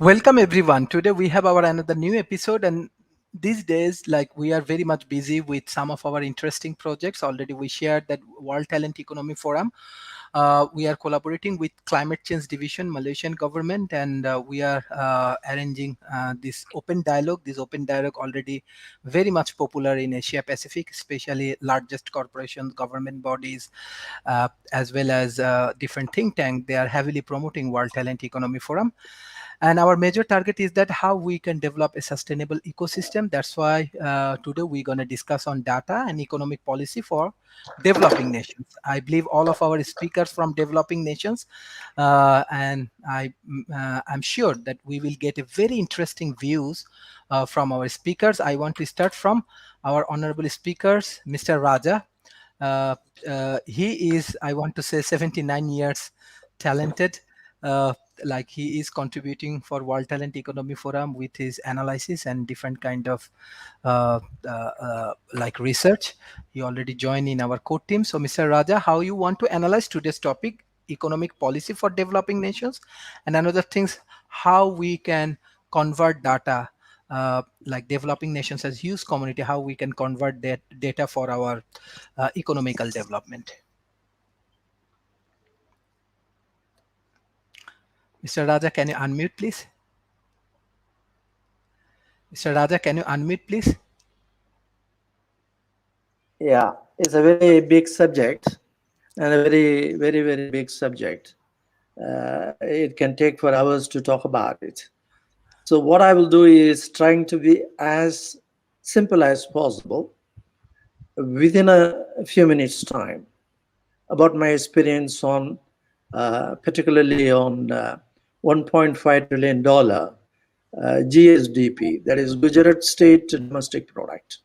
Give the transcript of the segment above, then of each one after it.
Welcome everyone. Today we have our another new episode, and these days like we are very much busy with some of our interesting projects. Already we shared that World Talent Economy Forum. We are collaborating with Climate Change Division, Malaysian government, and we are arranging this open dialogue. This open dialogue already very much popular in Asia Pacific, especially largest corporations, government bodies, as well as different think tank. They are heavily promoting World Talent Economy Forum. And our major target is that how we can develop a sustainable ecosystem. That's why today we're going to discuss on data and economic policy for developing nations. I believe all of our speakers from developing nations, and I'm sure that we will get a very interesting views from our speakers. I want to start from our honorable speakers, Mr. Raja. He is, I want to say, 79 years talented. Like he is contributing for World Talent Economy Forum with his analysis and different kind of like research. He already joined in our core team. So Mr. Raja, how you want to analyze today's topic, economic policy for developing nations, and another things, how we can convert data, like developing nations as huge community, how we can convert that data for our economical development. Mr. Raja, can you unmute, please? Mr. Raja, can you unmute, please? Yeah, it's a very big subject and a very big subject. It can take for hours to talk about it. So what I will do is trying to be as simple as possible within a few minutes time about my experience on particularly on $1.5 trillion GSDP, that is Gujarat State Domestic Product.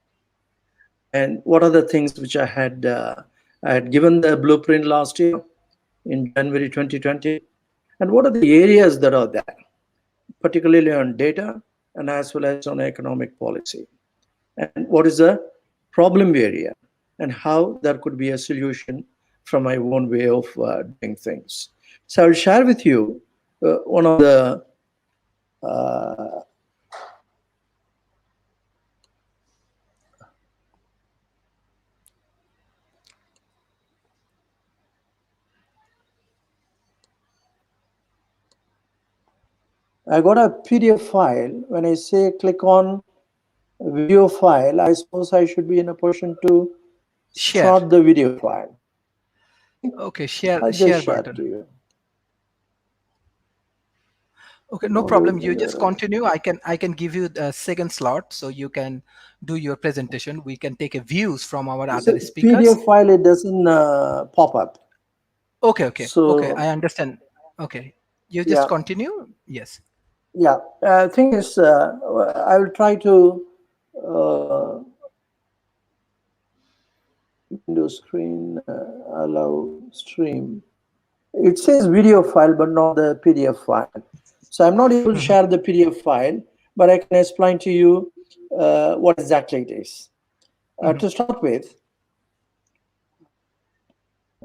And what are the things which I had given the blueprint last year in January 2020, and what are the areas that are there, particularly on data and as well as on economic policy, and what is the problem area and how there could be a solution from my own way of doing things. So I'll share with you one of the I got a PDF file. When I say click on video file, I suppose I should be in a position to start the video file. Okay, share button. To you. Okay, no problem. You just continue. I can give you the second slot so you can do your presentation. We can take a views from our other speakers. PDF file, it doesn't pop up. Okay. So, okay, I understand. Okay, you just continue. Yes. Yeah. Thing is, I will try to window screen allow stream. It says video file, but not the PDF file. So I'm not able to share the PDF file, but I can explain to you what exactly it is. To start with,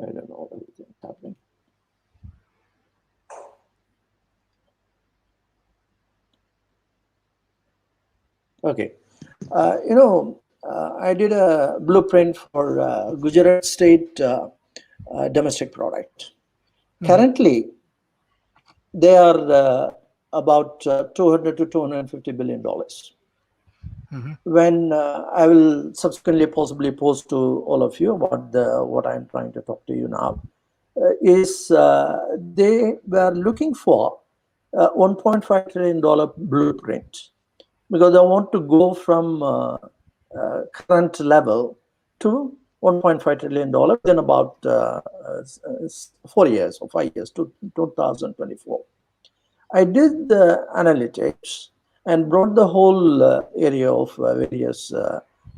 I don't know what is happening. Okay. I did a blueprint for Gujarat State Domestic Product. Currently, they are about $200 to $250 billion. When I will subsequently possibly post to all of you about what I'm trying to talk to you now, is they were looking for $1.5 trillion blueprint, because they want to go from current level to $1.5 trillion in about 4 years or 5 years, to 2024. I did the analytics and brought the whole area of various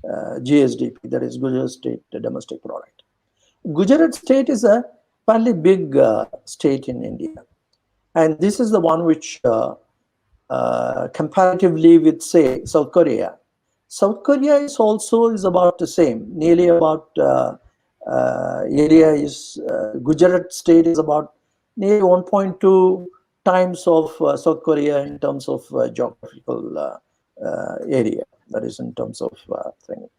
GSDP, that is Gujarat State Domestic Product. Gujarat State is a fairly big state in India, and this is the one which comparatively with, say, South Korea. South Korea is about the same, nearly about area is Gujarat State is about nearly 1.2 times of South Korea in terms of geographical area. That is in terms of thing.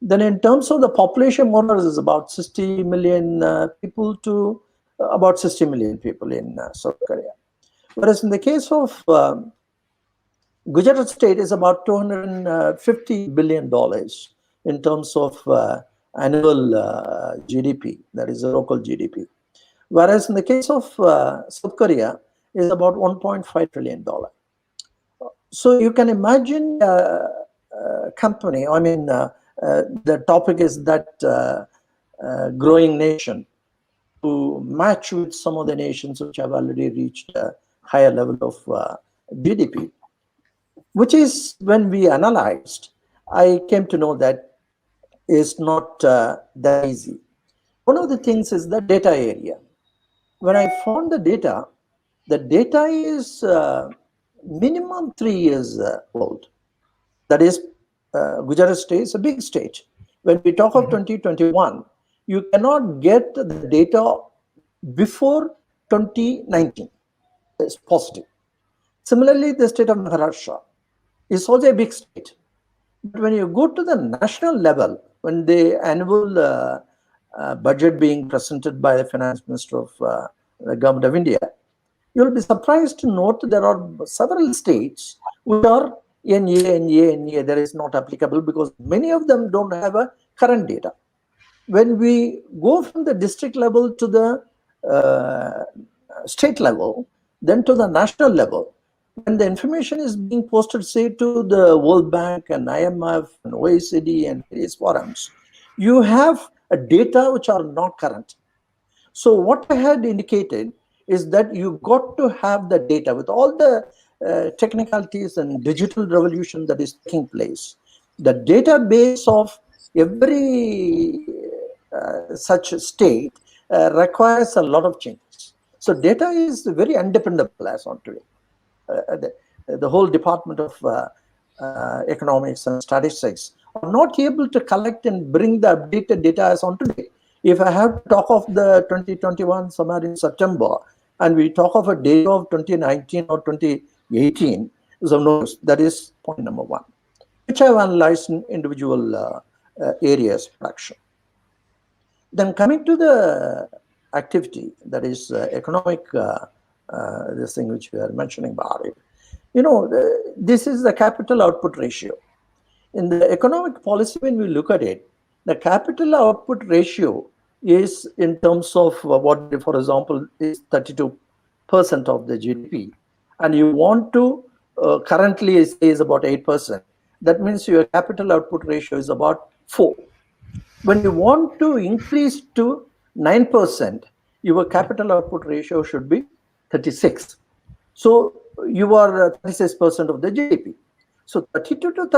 Then in terms of the population, more or less is about 60 million people to about 60 million people in South Korea. Whereas in the case of Gujarat state is about $250 billion in terms of annual GDP, that is the local GDP. Whereas in the case of South Korea is about $1.5 trillion. So you can imagine a company, the topic is that growing nation to match with some of the nations which have already reached a higher level of GDP, which is when we analyzed, I came to know that is not that easy. One of the things is the data area. When I found the data is minimum 3 years old. That is, Gujarat state is a big state. When we talk of 2021, you cannot get the data before 2019. It's positive. Similarly, the state of Maharashtra is also a big state. But when you go to the national level, when the annual budget being presented by the finance minister of the government of India, you'll be surprised to note there are several states which are NA, there is not applicable because many of them don't have a current data. When we go from the district level to the state level, then to the national level, when the information is being posted, say, to the World Bank and IMF and OECD and various forums, you have a data which are not current. So what I had indicated is that you got to have the data with all the technicalities and digital revolution that is taking place. The database of every such state requires a lot of changes. So data is very undependable as on today. The whole Department of Economics and Statistics are not able to collect and bring the updated data as on today. If I have to talk of the 2021 somewhere in September, and we talk of a data of 2019 or 2018, so no, that is point number one, which I have analyzed in individual areas of action. Then coming to the activity, that is economic, this thing which we are mentioning about it. This is the capital output ratio. In the economic policy, when we look at it, the capital output ratio is in terms of what, for example, is 32% of the GDP, and you want to currently is about 8%. That means your capital output ratio is about 4. When you want to increase to 9%, your capital output ratio should be 36. So you are 36% of the GDP. So 32 to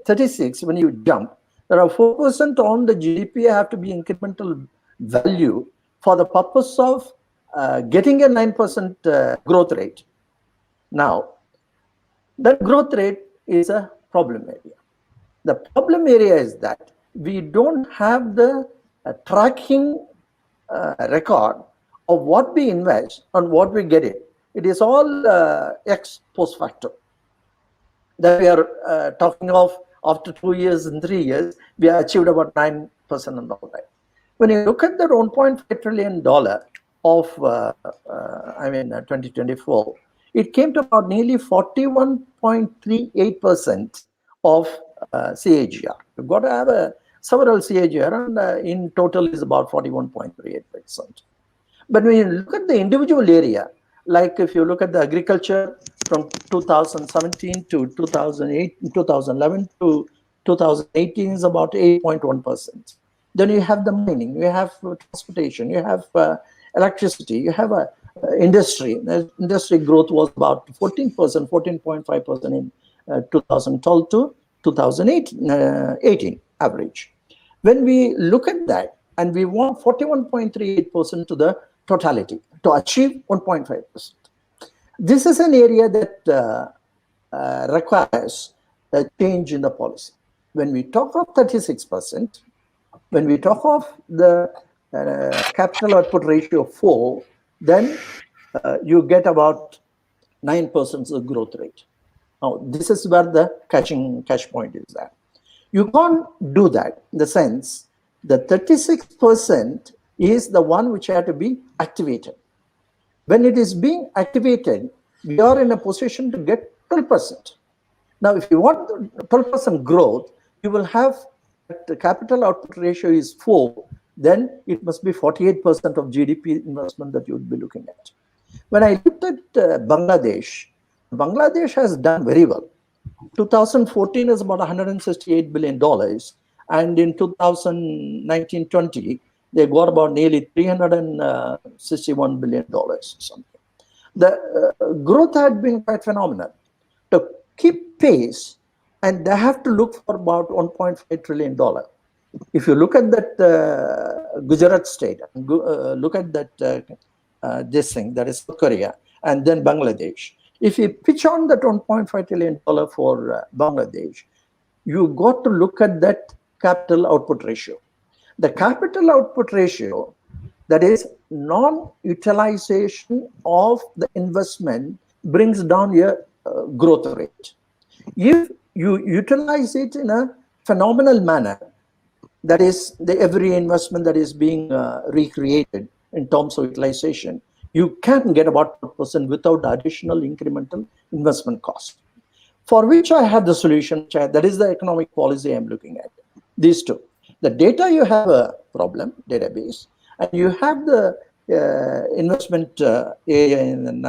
36, when you jump, there are 4% on the GDP have to be incremental value for the purpose of getting a 9% growth rate. Now, that growth rate is a problem area. The problem area is that we don't have the tracking record of what we invest and what we get it. It is all ex post facto. That we are talking of after 2 years and 3 years, we have achieved about 9% and all that. When you look at that $1.5 trillion of 2024, it came to about nearly 41.38% of CAGR. You've got to have several CAGR, and in total is about 41.38%. But when you look at the individual area, like if you look at the agriculture from 2017 to 2008, 2011 to 2018 is about 8.1%. Then you have the mining, you have transportation, you have electricity, you have industry. The industry growth was about 14%, 14.5% in 2012 to 2018 average. When we look at that, and we want 41.38% to the totality to achieve 1.5%. This is an area that requires a change in the policy. When we talk of 36%, when we talk of the capital output ratio of 4, then you get about 9% is the growth rate. Now, this is where the catch point is at. You can't do that in the sense the 36% is the one which had to be activated. When it is being activated, we are in a position to get 12%. Now, if you want 12% growth, you will have the capital output ratio is 4, then it must be 48% of GDP investment that you would be looking at. When I looked at Bangladesh has done very well. 2014 is about $168 billion. And in 2019-20, they got about nearly $361 billion or something. The growth had been quite phenomenal. To keep pace, and they have to look for about $1.5 trillion. If you look at that Gujarat state, look at that this thing, that is South Korea, and then Bangladesh. If you pitch on that $1.5 trillion for Bangladesh, you got to look at that capital output ratio. The capital output ratio, that is non-utilization of the investment, brings down your growth rate. If you utilize it in a phenomenal manner, that is every investment that is being recreated in terms of utilization, you can get about 12% without additional incremental investment cost. For which I have the solution, that is the economic policy I'm looking at. These two. The data, you have a problem, database, and you have the investment area in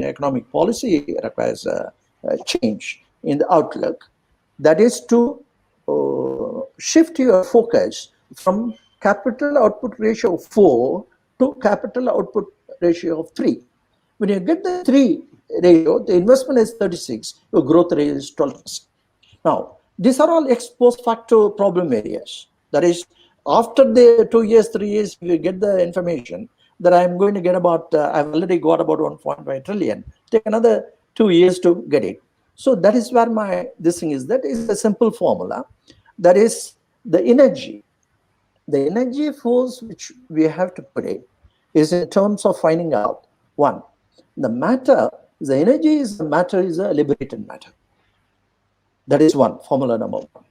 economic policy requires a change in the outlook. That is to shift your focus from capital output ratio of 4 to capital output ratio of 3. When you get the 3 ratio, the investment is 36, your growth rate is 12%. Now, these are all ex post facto problem areas. That is, after the 2 years, 3 years, you get the information that I'm going to get about, I've already got about 1.5 trillion. Take another 2 years to get it. So that is where this thing is. That is a simple formula. That is the energy. The energy force which we have to put in is in terms of finding out, one, the matter, the energy is the matter is a liberated matter. That is one, formula number one.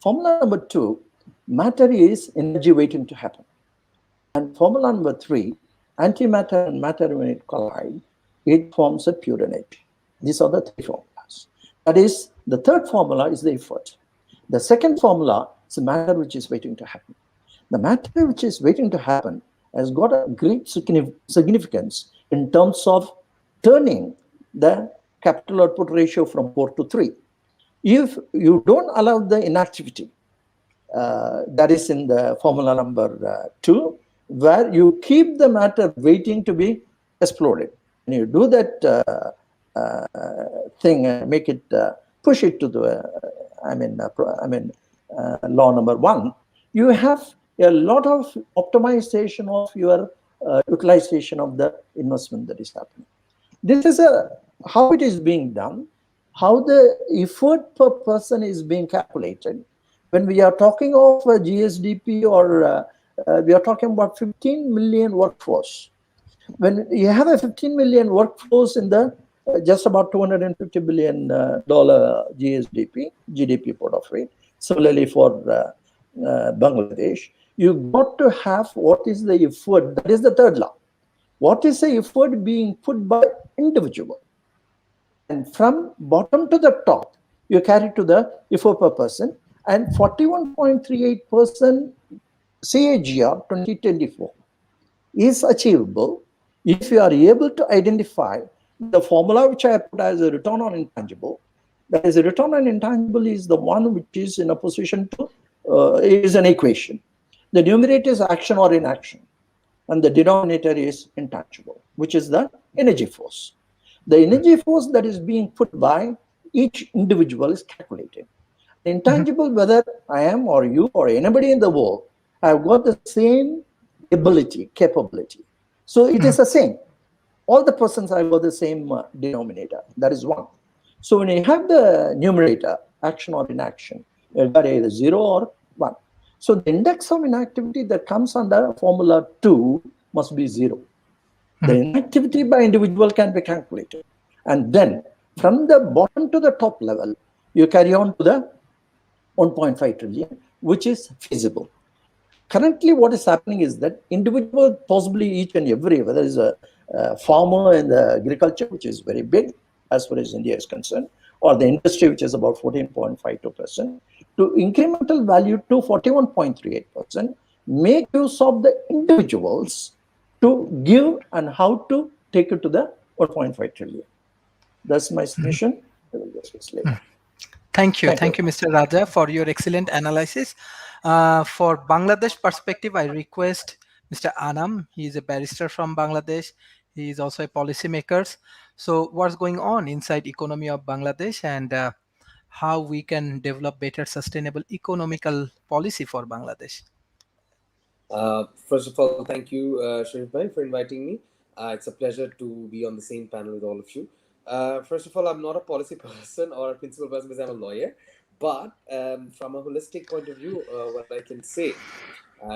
Formula number two, matter is energy waiting to happen. And formula number three, antimatter and matter, when it collide, it forms a pure energy. These are the three formulas. That is, the third formula is the effort. The second formula is the matter which is waiting to happen. The matter which is waiting to happen has got a great significance in terms of turning the capital output ratio from 4 to 3. If you don't allow the inactivity, that is in the formula number 2, where you keep the matter waiting to be exploded. And you do that thing, make it, push it to the, law number 1, you have a lot of optimization of your utilization of the investment that is happening. This is how it is being done, how the effort per person is being calculated. When we are talking of GSDP, or we are talking about 15 million workforce. When you have a 15 million workforce in the just about $250 billion GDP port of it. Similarly for Bangladesh, you got to have what is the effort. That is the third law. What is the effort being put by individual? And from bottom to the top, you carry to the effort per person, and 41.38% CAGR 2024 is achievable if you are able to identify the formula which I put as a return on intangible. That is, a return on intangible is the one which is in a position to, is an equation. The numerator is action or inaction, and the denominator is intangible, which is the energy force. The energy force that is being put by each individual is calculated. The intangible, whether I am or you or anybody in the world, have got the same ability, capability. So it is the same. All the persons have got the same denominator. That is one. So when you have the numerator, action or inaction, you got either 0 or 1. So the index of inactivity that comes under formula 2 must be 0. The inactivity by individual can be calculated. And then from the bottom to the top level, you carry on to the 1.5 trillion, which is feasible. Currently, what is happening is that individual, possibly each and every, whether it's a farmer in the agriculture, which is very big as far as India is concerned, or the industry, which is about 14.52%, to incremental value to 41.38%, make use of the individuals to give and how to take it to the 1.5 trillion. That's my submission. I will discuss later. Thank you. Thank you, Mr. Raja, for your excellent analysis. For Bangladesh perspective, I request Mr. Anam. He is a barrister from Bangladesh. He is also a policymaker. So, what's going on inside economy of Bangladesh, and how we can develop better sustainable economical policy for Bangladesh? First of all, thank you, Sharif Bhai, for inviting me. It's a pleasure to be on the same panel with all of you. First of all, I'm not a policy person or a principal person because I'm a lawyer. But from a holistic point of view, what I can say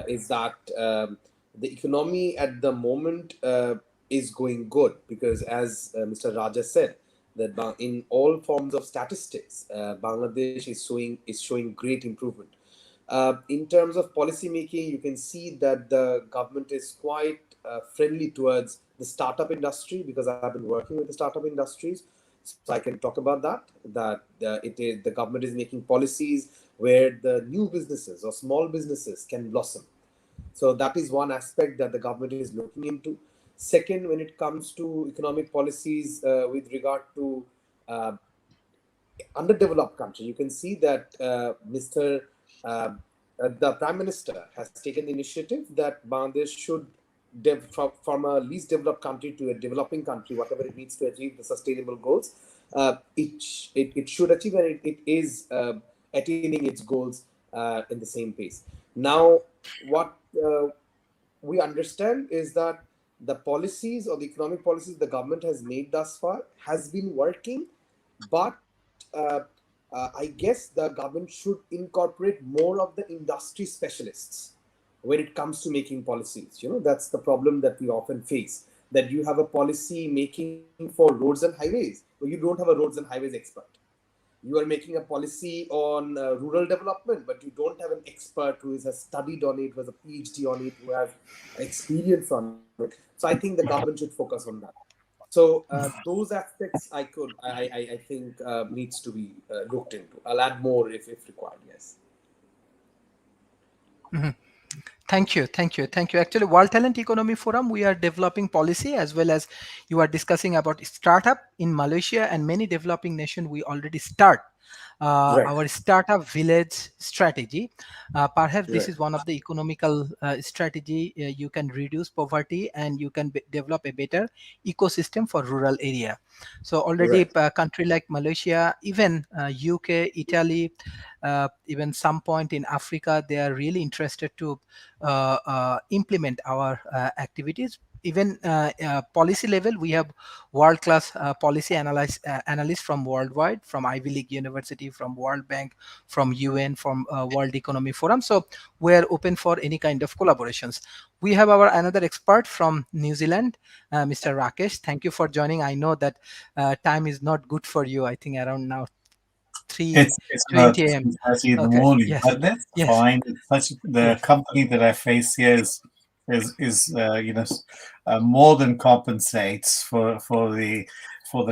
is that the economy at the moment is going good because, as Mr. Raja said, that in all forms of statistics, Bangladesh is showing great improvement. In terms of policy making, you can see that the government is quite friendly towards the startup industry because I've been working with the startup industries. So I can talk about that. The government is making policies where the new businesses or small businesses can blossom. So that is one aspect that the government is looking into. Second, when it comes to economic policies with regard to uh, underdeveloped country, you can see that Mr. Uh, the Prime Minister has taken the initiative that Bangladesh should, from a least developed country to a developing country, whatever it needs to achieve the sustainable goals, it should achieve, and it is attaining its goals in the same pace. Now, what we understand is that the policies or the economic policies the government has made thus far has been working, but I guess the government should incorporate more of the industry specialists when it comes to making policies. That's the problem that we often face, that you have a policy making for roads and highways, but you don't have a roads and highways expert. You are making a policy on rural development, but you don't have an expert who has studied on it, who has a PhD on it, who has experience on it. So I think the government should focus on that. So those aspects I think needs to be looked into. I'll add more if required. Yes. Thank you. Actually, World Talent Economy Forum, we are developing policy as well as you are discussing about startup in Malaysia and many developing nations. We already start Right. our startup village strategy. Perhaps this Right. is one of the economical strategy. You can reduce poverty and you can develop a better ecosystem for rural area. So already Right. a country like Malaysia, even UK, Italy, even some point in Africa, they are really interested to implement our activities. Even policy level, we have world-class analysts from worldwide, from Ivy League University, from World Bank, from UN, from World Economic Forum. So we are open for any kind of collaborations. We have our another expert from New Zealand, Mr. Rakesh. Thank you for joining. I know that time is not good for you. I think around now It's about 3:20 a.m. 3:30 in the Okay. morning, Yes. but that's Yes. fine. It's such the Yes. company that I face here is more than compensates for the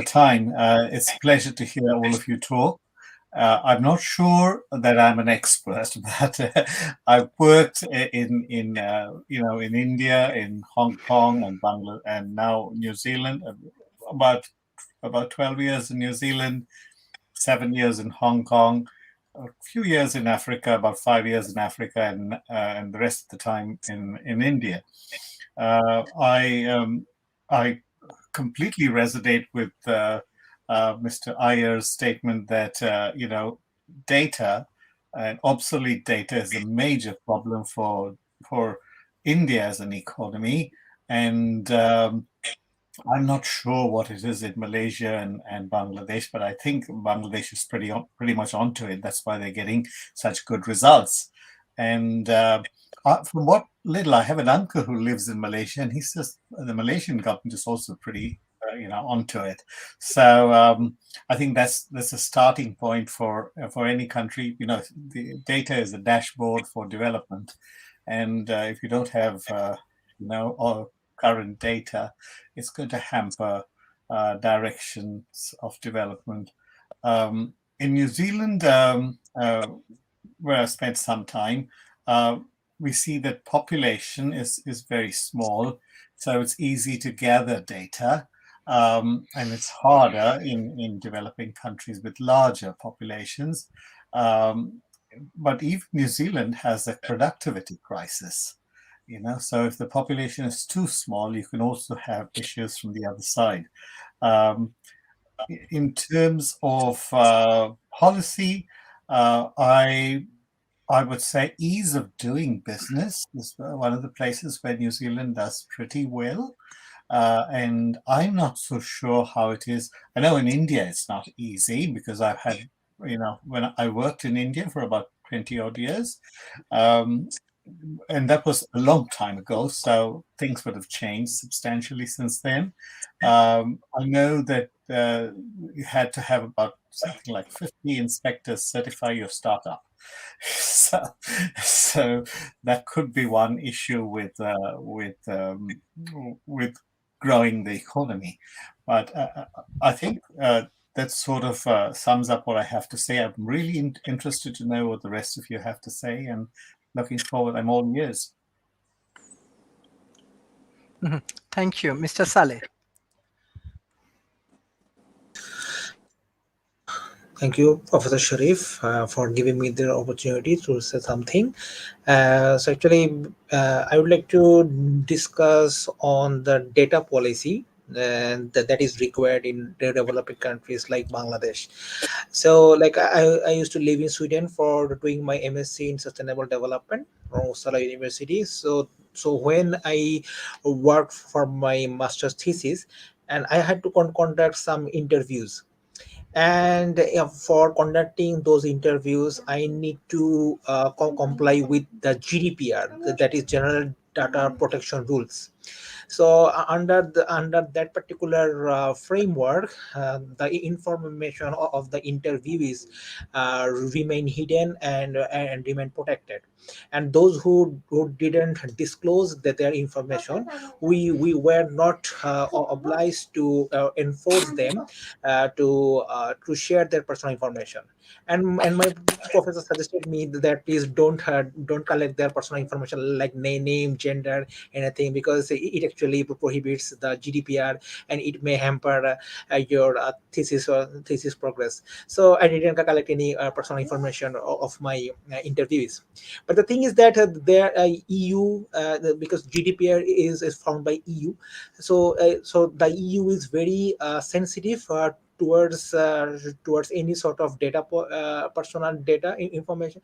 time. It's a pleasure to hear all of you talk. I'm not sure that I'm an expert, but I've worked in India, in Hong Kong, and Bangladesh, and now New Zealand. About 12 years in New Zealand, 7 years in Hong Kong, a few years in Africa, about 5 years in Africa, and the rest of the time in India. I completely resonate with Mr. Iyer's statement that data and obsolete data is a major problem for India as an economy, and I'm not sure what it is in Malaysia and Bangladesh, but I think Bangladesh is pretty much onto it. That's why they're getting such good results. And from what little I have an uncle who lives in Malaysia, and he says the Malaysian government is also pretty onto it. So I think that's a starting point for any country. The data is a dashboard for development, and if you don't have all current data, it's going to hamper directions of development. In New Zealand, where I spent some time, we see that population is very small, so it's easy to gather data, and it's harder in developing countries with larger populations. Um, but even New Zealand has a productivity crisis. So if the population is too small, you can also have issues from the other side. Um, in terms of policy, I would say ease of doing business is one of the places where New Zealand does pretty well. And I'm not so sure how it is. I know in India it's not easy because I've had, when I worked in India for about 20 odd years, um, and that was a long time ago, so things would have changed substantially since then. I know that you had to have about something like 50 inspectors certify your startup. So, so that could be one issue with growing the economy. But I think that sort of sums up what I have to say. I'm really interested to know what the rest of you have to say, and looking forward. I'm all ears. Thank you, Mr. Saleh. Thank you, Professor Sharif, for giving me the opportunity to say something. So actually, I would like to discuss on the data policy that is required in the developing countries like Bangladesh. So, like I used to live in Sweden for doing my MSc in Sustainable Development from Uppsala University. So when I worked for my master's thesis, and I had to conduct some interviews, and for conducting those interviews I need to comply with the GDPR, that is General Data Protection Rules. So under that particular framework, the information of the interviewees remain hidden and remain protected, and those who didn't disclose their information, we were not obliged to enforce them to share their personal information. And my professor suggested me that please don't collect their personal information like name, gender, anything, because it actually prohibits the GDPR, and it may hamper your thesis progress. So I didn't collect any personal information of my interviewees. But the thing is that their EU, because GDPR is found by EU, so the EU is very sensitive towards any sort of personal data information.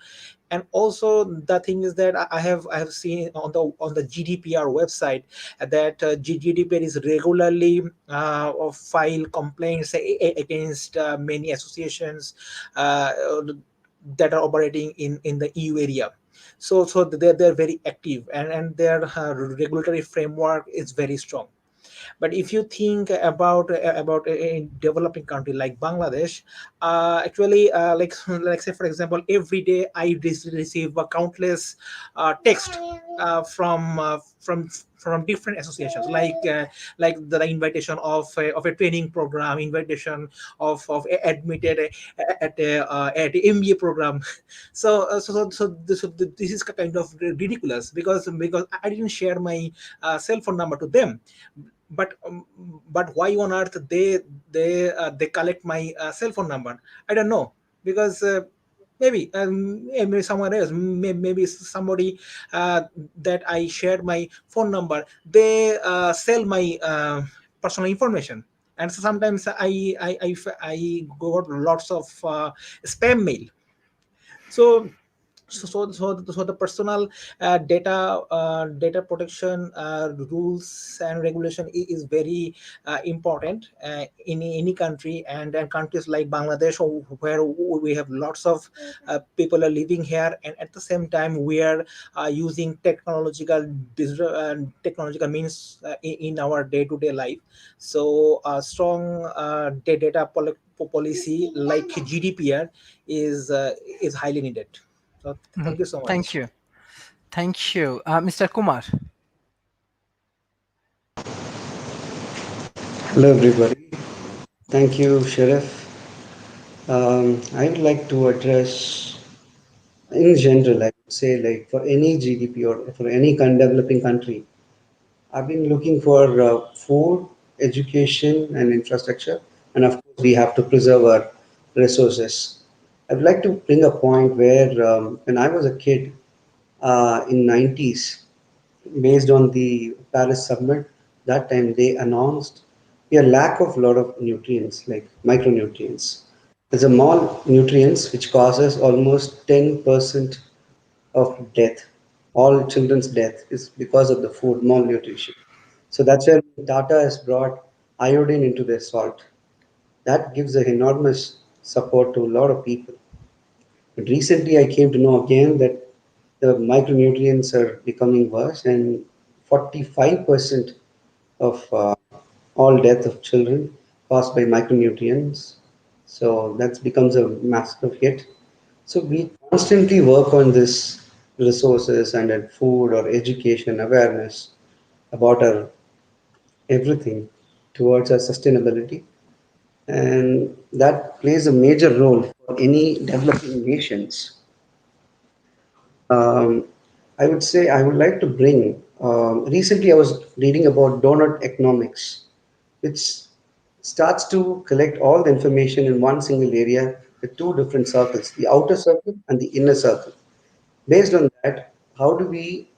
And also the thing is that I have seen on the GDPR website that GDPR is regularly file complaints against many associations that are operating in the EU area. So they're very active, and their regulatory framework is very strong. But if you think about a developing country like Bangladesh, actually, like say for example, every day I receive a countless text from different associations, like the invitation of a training program, invitation of admitted at a MBA program. This is kind of ridiculous, because I didn't share my cell phone number to them. But why on earth they collect my cell phone number? I don't know, because maybe someone else, maybe somebody that I shared my phone number, they sell my personal information. And so sometimes I got lots of spam mail. So So the personal data protection rules and regulation is very important in any country, and countries like Bangladesh, where we have lots of people are living here, and at the same time we are using technological means in our day-to-day life. So a strong policy like GDPR is highly needed. So Mhm. thank you so Thank much. you. Thank you. Mr. Kumar. Hello, everybody. Thank you, Sheriff. I would like to address, in general, I would say, like for any GDP or for any developing country, I've been looking for food, education, and infrastructure, and of course, we have to preserve our resources. I'd like to bring a point where, when I was a kid in 90s, based on the Paris summit, that time they announced a lack of a lot of nutrients like micronutrients. There's a malnutrients which causes almost 10% of death. All children's death is because of the food malnutrition. So that's where Tata has brought iodine into their salt. That gives an enormous support to a lot of people. But recently, I came to know again that the micronutrients are becoming worse, and 45% of all death of children caused by micronutrients. So that becomes a massive hit. So we constantly work on this resources and at food or education awareness about our everything towards our sustainability, and that plays a major role for any developing nations. Um, I would say I would like to bring. Recently, I was reading about donut economics, which starts to collect all the information in one single area with two different circles, the outer circle and the inner circle. Based on that, how do we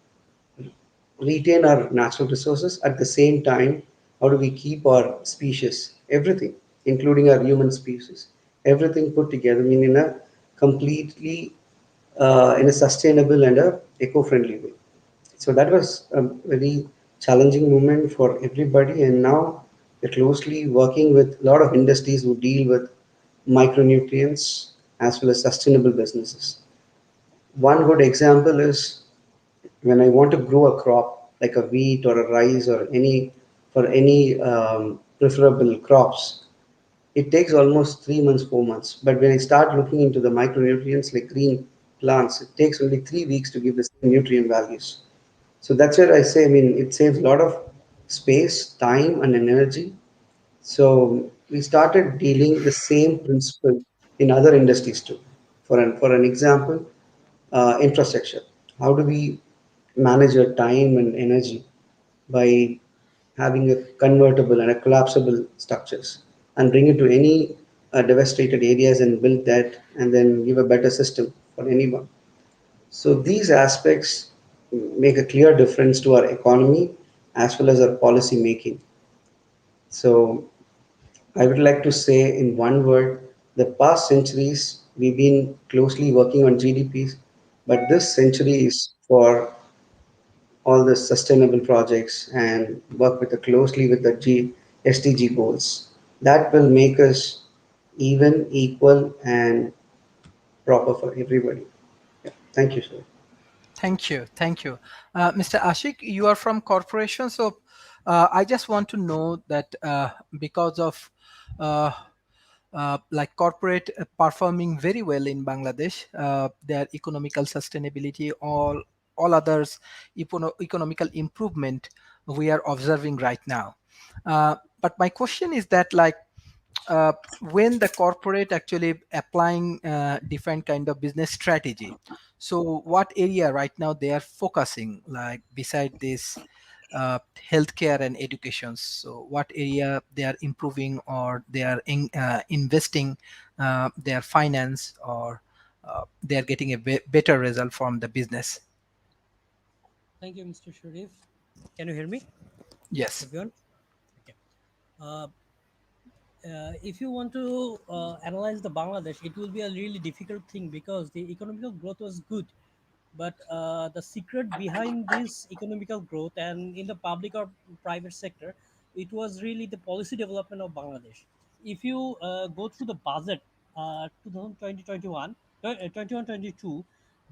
retain our natural resources at the same time? How do we keep our species, everything, including our human species, everything put together, I mean, in a completely in a sustainable and a eco-friendly way. So that was a very challenging moment for everybody, and now we're closely working with a lot of industries who deal with micronutrients as well as sustainable businesses. One good example is when I want to grow a crop like a wheat or a rice or any for any preferable crops, it takes almost 3 months, 4 months. But when I start looking into the micronutrients like green plants, it takes only 3 weeks to give the same nutrient values. So that's where I say, I mean, it saves a lot of space, time, and energy. So we started dealing the same principle in other industries too. For an example, infrastructure. How do we manage our time and energy by having a convertible and a collapsible structures and bring it to any devastated areas and build that and then give a better system for anyone. So these aspects make a clear difference to our economy as well as our policy making. So I would like to say in one word, the past centuries we've been closely working on GDPs, but this century is for all the sustainable projects and work with closely with the SDG goals. That will make us even, equal, and proper for everybody. Yeah. Thank you, sir. Thank you. Thank you. Mr. Ashik, you are from corporation. So I just want to know that because of like corporate performing very well in Bangladesh, their economical sustainability, all others economical improvement we are observing right now. But my question is that like when the corporate actually applying different kind of business strategy, so what area right now they are focusing like beside this healthcare and education, so what area they are improving or they are investing their finance or they are getting a better result from the business? Thank you, Mr. Sharif. Can you hear me, Yes. everyone? Okay. Uh, If you want to analyze the Bangladesh, it will be a really difficult thing because the economical growth was good, but the secret behind this economical growth and in the public or private sector, it was really the policy development of Bangladesh. If you go through the budget, 2020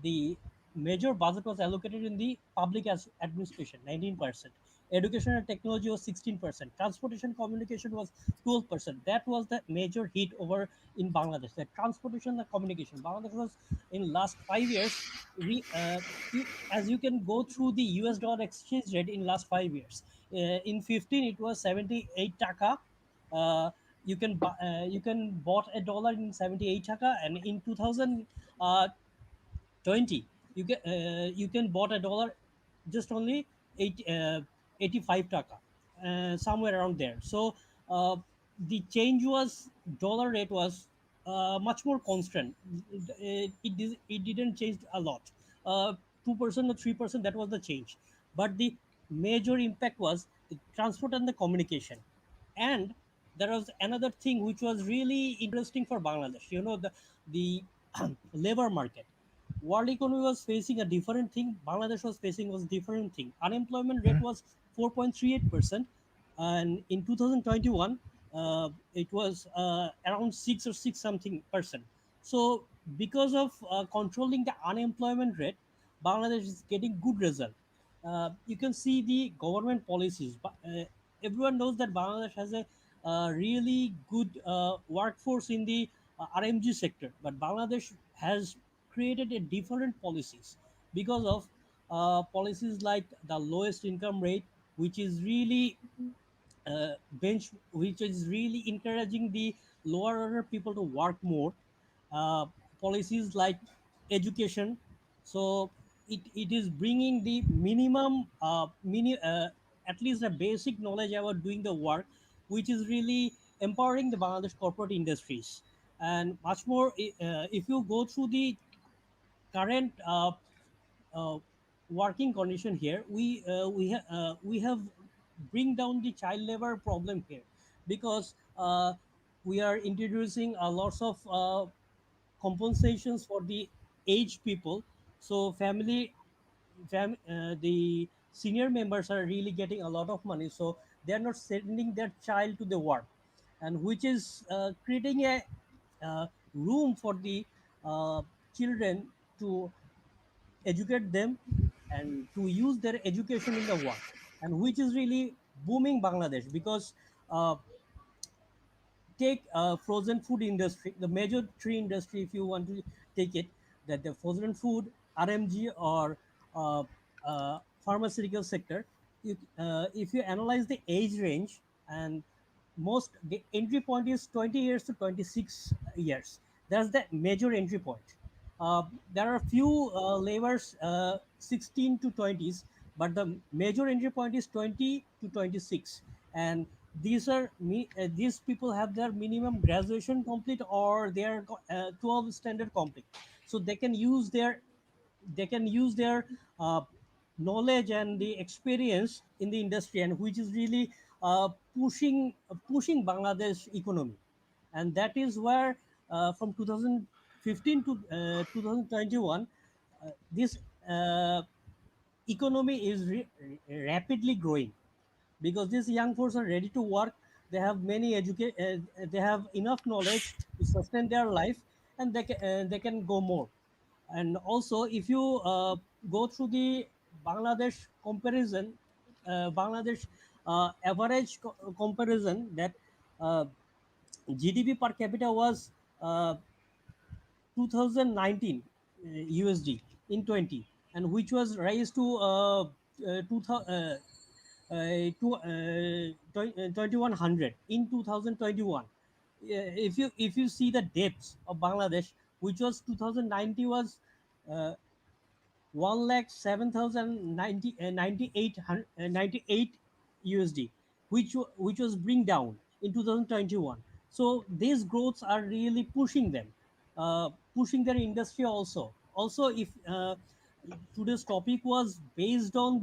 the major budget was allocated in the public as administration, 19%. Education and technology was 16%. Transportation communication was 12%. That was the major hit over in Bangladesh. The transportation and communication. Bangladesh was in last 5 years. As you can go through the US dollar exchange rate in last 5 years. In 15 it was 78 taka. Uh, you can bought a dollar in 78 taka, and in 2000 20 you can bought a dollar just only 85 taka, somewhere around there. So the change was dollar rate was much more constant. It didn't change a lot. 2% or 3%, that was the change, but the major impact was the transport and the communication. And there was another thing which was really interesting for Bangladesh. The labor market. World economy was facing a different thing. Bangladesh was facing was different thing. Unemployment rate was 4.38%, and in 2021, it was around 6 something percent. So because of controlling the unemployment rate, Bangladesh is getting good result. You can see the government policies. But everyone knows that Bangladesh has a really good workforce in the RMG sector, but Bangladesh has created a different policies because of policies like the lowest income rate, which is really which is really encouraging the lower order people to work more. uh, Policies like education, so it is bringing the minimum at least a basic knowledge about doing the work, which is really empowering the Bangladesh corporate industries. And much more, if you go through the current uh, working condition here, we have bring down the child labor problem here, because we are introducing a lots of compensations for the aged people. So the senior members are really getting a lot of money, so they are not sending their child to the work, and which is creating a room for the children to educate them and to use their education in the work, and which is really booming Bangladesh. Because uh, take frozen food industry, the major three industry, if you want to take it, that the frozen food, RMG, or pharmaceutical sector. If you analyze the age range, and most the entry point is 20 years to 26 years. That's the major entry point. There are few levers 16 to 20s, but the major entry point is 20 to 26. And these people have their minimum graduation complete, or their 12 standard complete, so they can use their knowledge and the experience in the industry, and which is really pushing Bangladesh economy. And that is where from 2015 to 2021, this economy is rapidly growing, because these young folks are ready to work. They have they have enough knowledge to sustain their life, and they can go more. And also, if you go through the Bangladesh comparison, Bangladesh average comparison, that uh, GDP per capita was 2019 USD in 20, and which was raised to 2100 in 2021. If you see the depths of Bangladesh, which was 2090 was uh, 1,07,098 USD, which was bring down in 2021. So these growths are really pushing them, pushing their industry also. Also, if today's topic was based on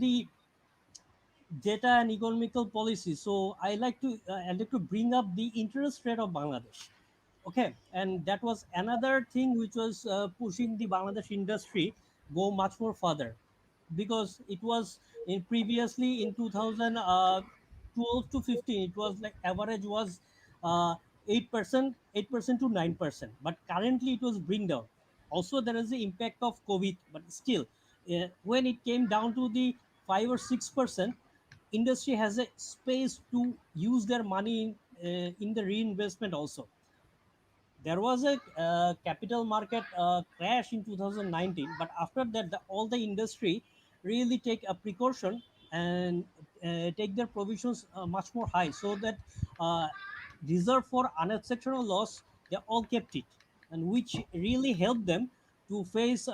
data and economical policy. So I like to bring up the interest rate of Bangladesh. Okay, and that was another thing which was pushing the Bangladesh industry go much more further, because it was in previously in 2012 to 15, it was like average was 8%, 8% to 9%, but currently it was bring down. Also there is the impact of COVID, but still when it came down to the 5 or 6%, industry has a space to use their money in the reinvestment also. There was a capital market crash in 2019, but after that all the industry really take a precaution and take their provisions much more high, so that uh, reserve for unexceptional loss, they all kept it, and which really helped them to face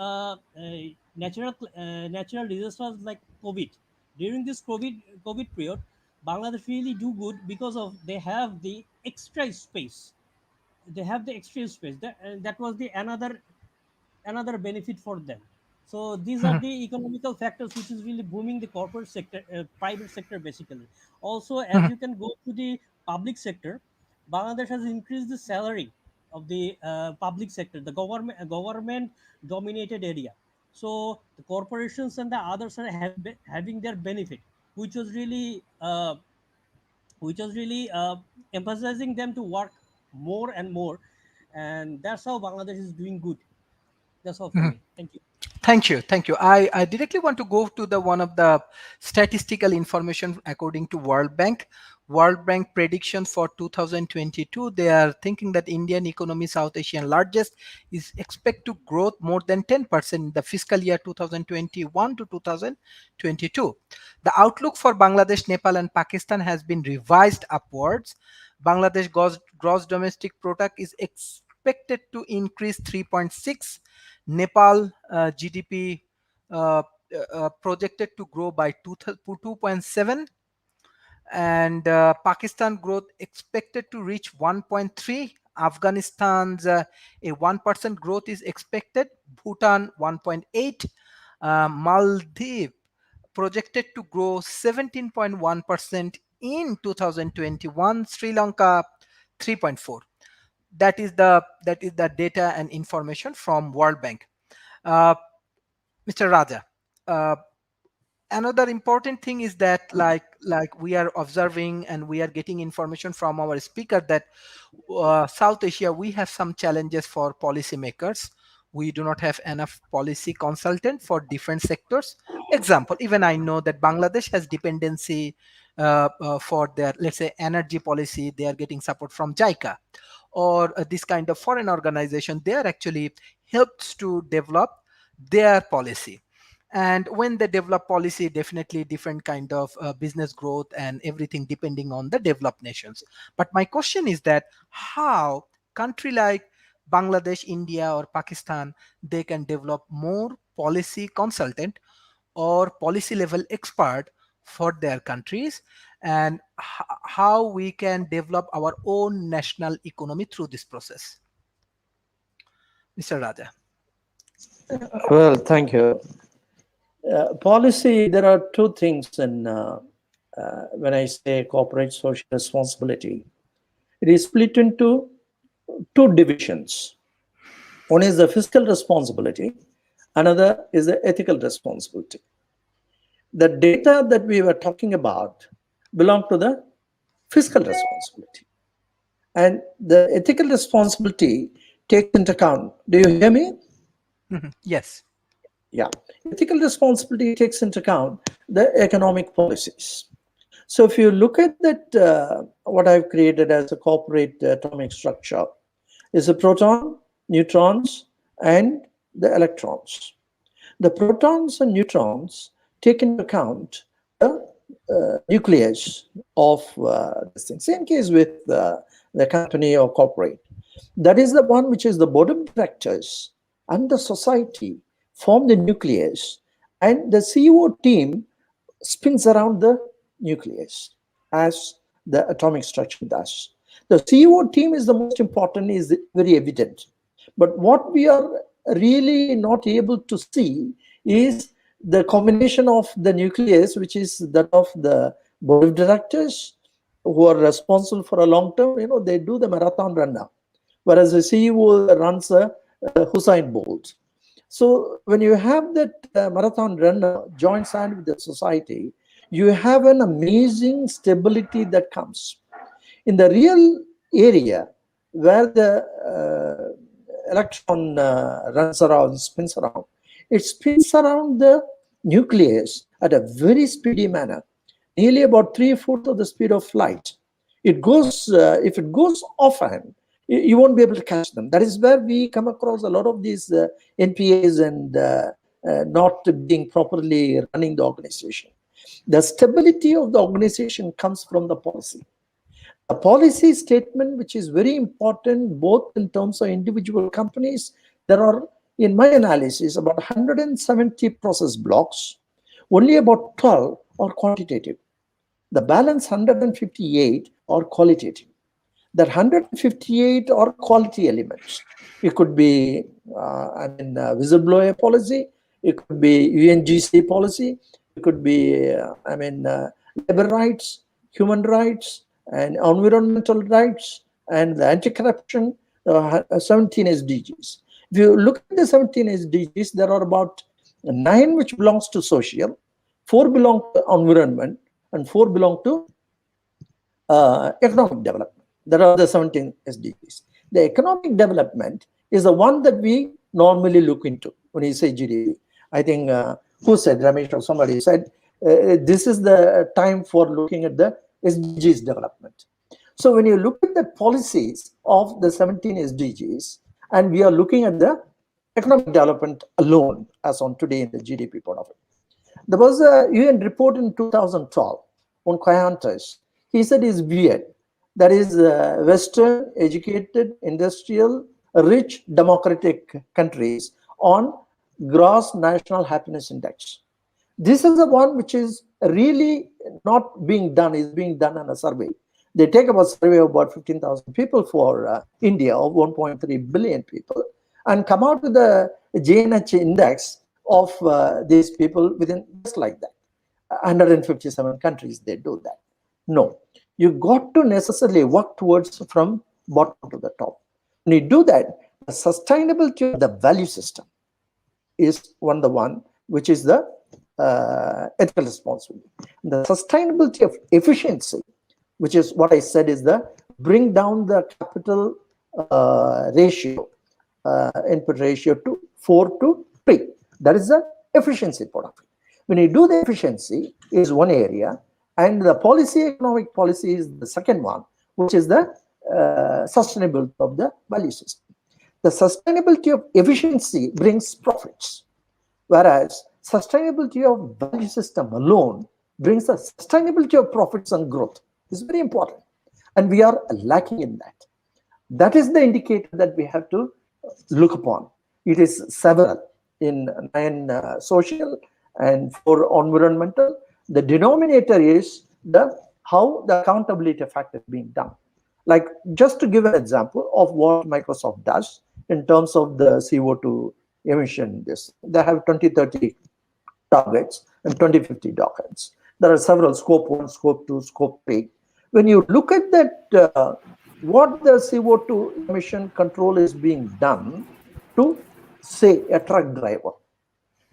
natural disasters like COVID. During this COVID period, Bangladesh really do good because of they have the extra space. They have the extra space that, and that was the another benefit for them. So these are the economical factors which is really booming the corporate sector, private sector basically. Also, as you can go to the public sector, Bangladesh has increased the salary of the public sector, the government dominated area. So the corporations and the others are having their benefit, which was really emphasizing them to work more and more, and that's how Bangladesh is doing good. That's all from me. Thank you. Thank you. Thank you. I directly want to go to the one of the statistical information according to World Bank. World Bank prediction for 2022, they are thinking that Indian economy, South Asian largest, is expect to grow more than 10% in the fiscal year 2021 to 2022. The outlook for Bangladesh, Nepal and Pakistan has been revised upwards. Bangladesh gross domestic product is expected to increase 3.6. Nepal GDP uh, projected to grow by 2.7, and Pakistan growth expected to reach 1.3. Afghanistan's a 1% growth is expected. Bhutan 1.8. Maldives projected to grow 17.1% in 2021. Sri Lanka 3.4. That is the data and information from World Bank. uh, Mr. Raja, uh, another important thing is that like we are observing and we are getting information from our speaker that South Asia, we have some challenges for policymakers. We do not have enough policy consultant for different sectors. Example, even I know that Bangladesh has dependency for their, let's say, energy policy. They are getting support from JICA or this kind of foreign organization. They are actually helps to develop their policy, and when they develop policy, definitely different kind of business growth and everything depending on the developed nations. But my question is that how country like Bangladesh, India or Pakistan, they can develop more policy consultant or policy level expert for their countries, and how we can develop our own national economy through this process. Mr. Raja. Well, thank you. Policy, there are two things when I say corporate social responsibility. It is split into two divisions. One is the fiscal responsibility, another is the ethical responsibility. The data that we were talking about belong to the fiscal responsibility. And the ethical responsibility takes into account, do you hear me? Yes. Yeah. Ethical responsibility takes into account the economic policies. So if you look at that, what I've created as a corporate atomic structure is a proton, neutrons, and the electrons. The protons and neutrons take into account the nucleus of this thing. Same case with the company or corporate. That is the one which is the board of directors and the society form the nucleus, and the CEO team spins around the nucleus as the atomic structure does. The CEO team is the most important, is very evident. But what we are really not able to see is the combination of the nucleus, which is that of the board of directors who are responsible for a long term, they do the marathon run now, whereas the CEO runs a Hussein Bolt. So when you have that marathon runner joins hand with the society, you have an amazing stability that comes. In the real area where the electron runs around, spins around, it spins around the nucleus at a very speedy manner, nearly about 3/4 of the speed of light. It goes, if it goes offhand, you won't be able to catch them. That is where we come across a lot of these NPAs and not being properly running the organization. The stability of the organization comes from the policy. A policy statement, which is very important both in terms of individual companies. There are, in my analysis, about 170 process blocks. Only about 12 are quantitative. The balance 158 are qualitative. That 158 are quality elements. It could be, whistleblower policy. It could be UNGC policy. It could be, labor rights, human rights, and environmental rights, and the anti-corruption, 17 SDGs. If you look at the 17 SDGs, there are about 9 which belongs to social, 4 belong to environment, and 4 belong to economic development. There are the 17 SDGs. The economic development is the one that we normally look into when you say GDP. I think, who said, Ramesh or somebody said, this is the time for looking at the SDGs development. So when you look at the policies of the 17 SDGs, and we are looking at the economic development alone as on today in the GDP part of it. There was a UN report in 2012 on Coyantes. He said it's weird. That is Western, educated, industrial, rich, democratic countries on gross national happiness index. This is the one which is really not being done, is being done on a survey. They take about survey of about 15,000 people for India, of 1.3 billion people, and come out with the JNH index of these people within just like that. 157 countries, they do that. No, you got to necessarily work towards from bottom to the top. When you do that, the sustainability of the value system is the one which is the ethical responsibility. The sustainability of efficiency, which is what I said, is the bring down the capital ratio, input ratio to 4 to 3. That is the efficiency part of it. When you do the efficiency is one area, and the policy, economic policy, is the second one, which is the sustainability of the value system. The sustainability of efficiency brings profits, whereas sustainability of value system alone brings the sustainability of profits and growth. It's very important, and we are lacking in that. That is the indicator that we have to look upon. It is several in 9 social and 4 environmental. The denominator is how the accountability factor is being done. Like, just to give an example of what Microsoft does in terms of the CO2 emission, they have 2030 targets and 2050 targets. There are several scope 1, scope 2, scope 3. When you look at that, what the CO2 emission control is being done to, say, a truck driver.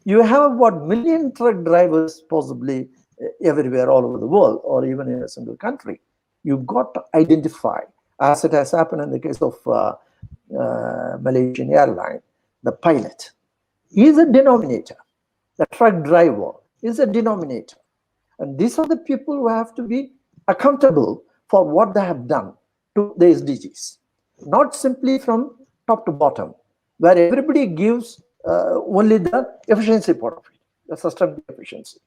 You have about 1 million truck drivers possibly everywhere all over the world, or even in a single country. You've got to identify, as it has happened in the case of Malaysian airline, the pilot is a denominator. The truck driver is a denominator. And these are the people who have to be accountable for what they have done to the SDGs. Not simply from top to bottom, where everybody gives only the efficiency part of it, the sustainable efficiency.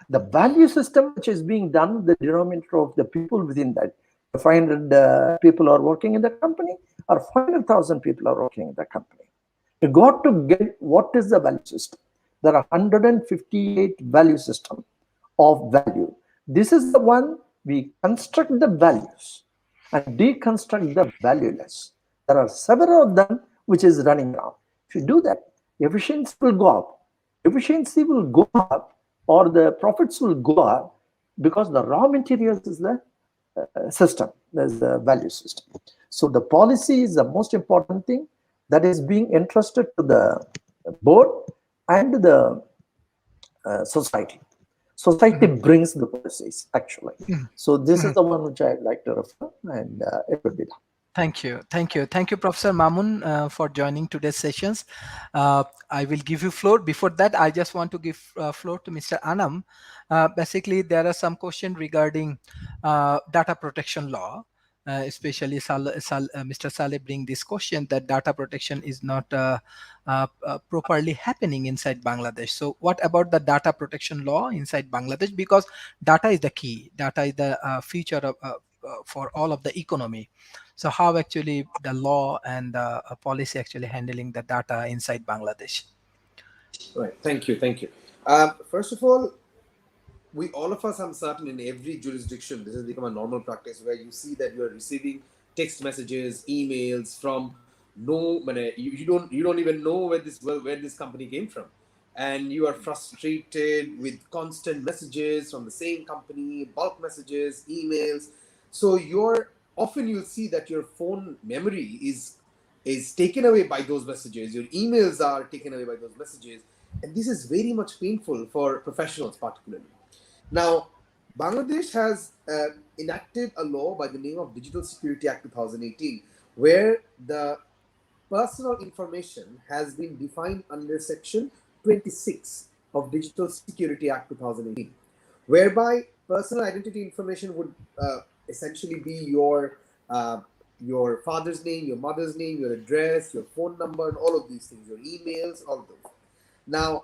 The value system which is being done, the denominator of the people within that, 500 people are working in the company, or 500,000 people are working in the company. You got to get what is the value system. There are 158 value system of value. This is the one we construct the values and deconstruct the valueless. There are several of them which is running around. If you do that, efficiency will go up. efficiency will go up or the profits will go up because the raw materials is the system, there's the value system. So the policy is the most important thing that is being entrusted to the board and the society. Society brings the policies actually. So this is the one which I'd like to refer, and it would be done. Thank you, Professor Mamun, for joining today's sessions. I will give you floor. Before that, I just want to give floor to Mr. Anam. Basically, there are some questions regarding data protection law. Especially Mr. Saleh bring this question that data protection is not properly happening inside Bangladesh. So what about the data protection law inside Bangladesh? Because data is the key. Data is the future of, for all of the economy. So how actually the law and the policy actually handling the data inside Bangladesh? Right. Thank you. Thank you. First of all, we all of us, I'm certain, in every jurisdiction, this has become a normal practice where you see that you are receiving text messages, emails from no, you don't even know where this company came from, and you are frustrated with constant messages from the same company, bulk messages, emails. So you're often you'll see that your phone memory is taken away by those messages. Your emails are taken away by those messages, and this is very much painful for professionals, particularly. Now, Bangladesh has enacted a law by the name of Digital Security Act 2018, where the personal information has been defined under Section 26 of Digital Security Act 2018, whereby personal identity information would essentially be your father's name, your mother's name, your address, your phone number, and all of these things, your emails, all of those. Now,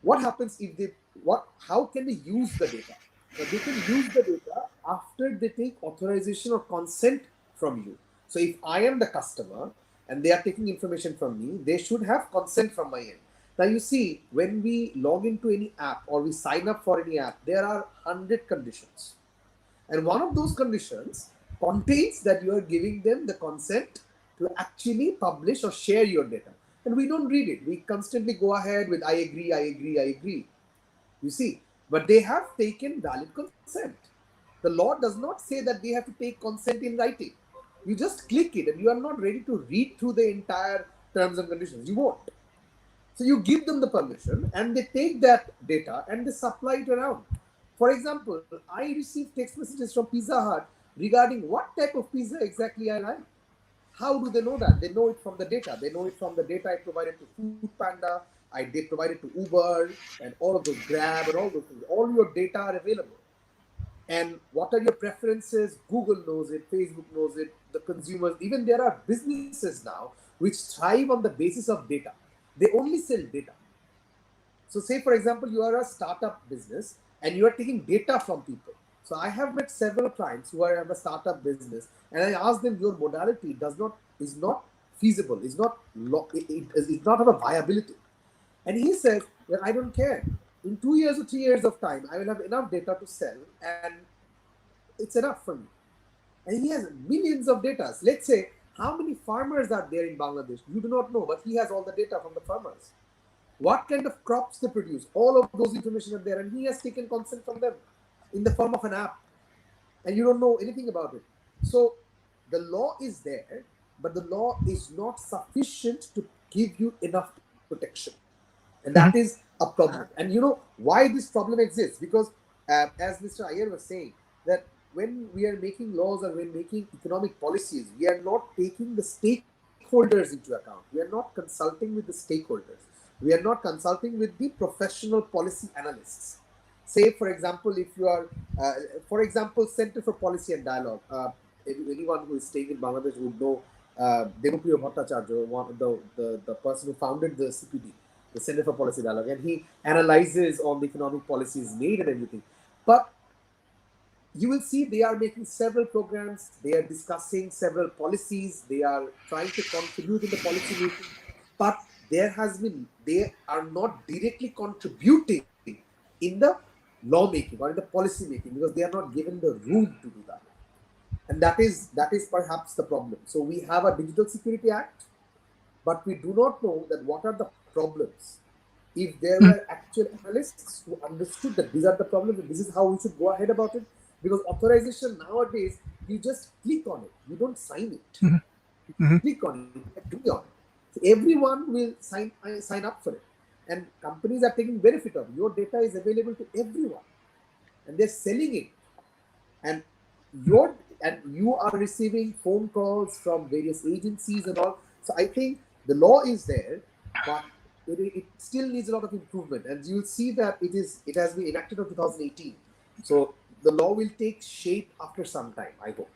what happens if they what how can they use the data? So they can use the data after they take authorization or consent from you. So if I am the customer and they are taking information from me, they should have consent from my end. Now you see, when we log into any app or we sign up for any app, there are 100 conditions, and one of those conditions contains that you are giving them the consent to actually publish or share your data. And we don't read it. We constantly go ahead with I agree, I agree, I agree. You see, but they have taken valid consent. The law does not say that they have to take consent in writing. You just click it and you are not ready to read through the entire terms and conditions. You won't. So you give them the permission and they take that data and they supply it around. For example, I receive text messages from Pizza Hut regarding what type of pizza exactly I like. How do they know that? They know it from the data. They know it from the data I provided to Food Panda, they provided to Uber, and all of those Grab and all those things. All your data are available. And what are your preferences? Google knows it, Facebook knows it, the consumers. Even there are businesses now which thrive on the basis of data. They only sell data. So, say for example, you are a startup business and you are taking data from people. So, I have met several clients who are have a startup business, and I ask them, your modality is not feasible, it not have a viability. And he says, well, I don't care. In 2 years or 3 years of time, I will have enough data to sell, and it's enough for me. And he has millions of data. Let's say, how many farmers are there in Bangladesh? You do not know, but he has all the data from the farmers. What kind of crops they produce, all of those information are there, and he has taken consent from them in the form of an app, and you don't know anything about it. So the law is there, but the law is not sufficient to give you enough protection, and that is a problem. And you know why this problem exists? Because as Mr. Iyer was saying, that when we are making laws or when making economic policies, we are not taking the stakeholders into account. We are not consulting with the stakeholders. We are not consulting with the professional policy analysts. Say, for example, if you are, for example, Center for Policy and Dialogue. Anyone who is staying in Bangladesh would know Devapriya Bhattacharya, the person who founded the CPD, the Center for Policy Dialogue, and he analyzes all the economic policies made and everything. But you will see they are making several programs, they are discussing several policies, they are trying to contribute in the policy making, but they are not directly contributing in the lawmaking or in the policy making because they are not given the room to do that. And that is perhaps the problem. So we have a Digital Security Act, but we do not know that what are the problems if there were actual analysts who understood that these are the problems and this is how we should go ahead about it. Because authorization nowadays, you just click on it, you don't sign it. You click on it, you agree on it. So everyone will sign up for it. And companies are taking benefit of it. Your data is available to everyone and they're selling it. And you are receiving phone calls from various agencies and all. So I think the law is there, but it still needs a lot of improvement. And you'll see that it has been enacted in 2018. So the law will take shape after some time, I hope.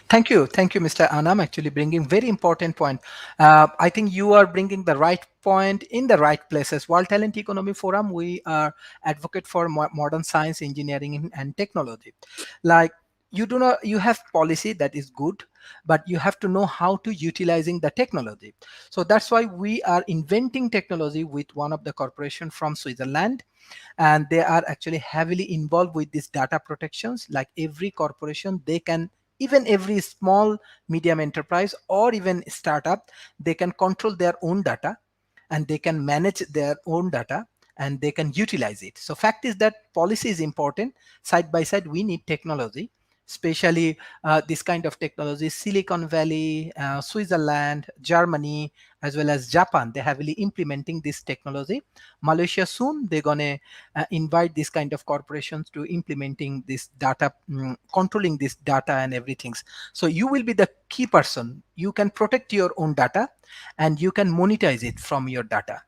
Thank you, Mr. Anam. Actually, bringing very important point. I think you are bringing the right point in the right places. World Talent Economy Forum, we are advocate for modern science, engineering, and technology. Like you have policy that is good, but you have to know how to utilizing the technology. So that's why we are inventing technology with one of the corporation from Switzerland, and they are actually heavily involved with these data protections. Like every corporation, they can, even every small medium enterprise or even startup, they can control their own data and they can manage their own data and they can utilize it. So fact is that policy is important. Side by side, we need technology, especially this kind of technology. Silicon Valley, Switzerland, Germany, as well as Japan, they're heavily implementing this technology. Malaysia soon, they're gonna invite this kind of corporations to implementing this data, controlling this data and everything. So you will be the key person. You can protect your own data and you can monetize it from your data.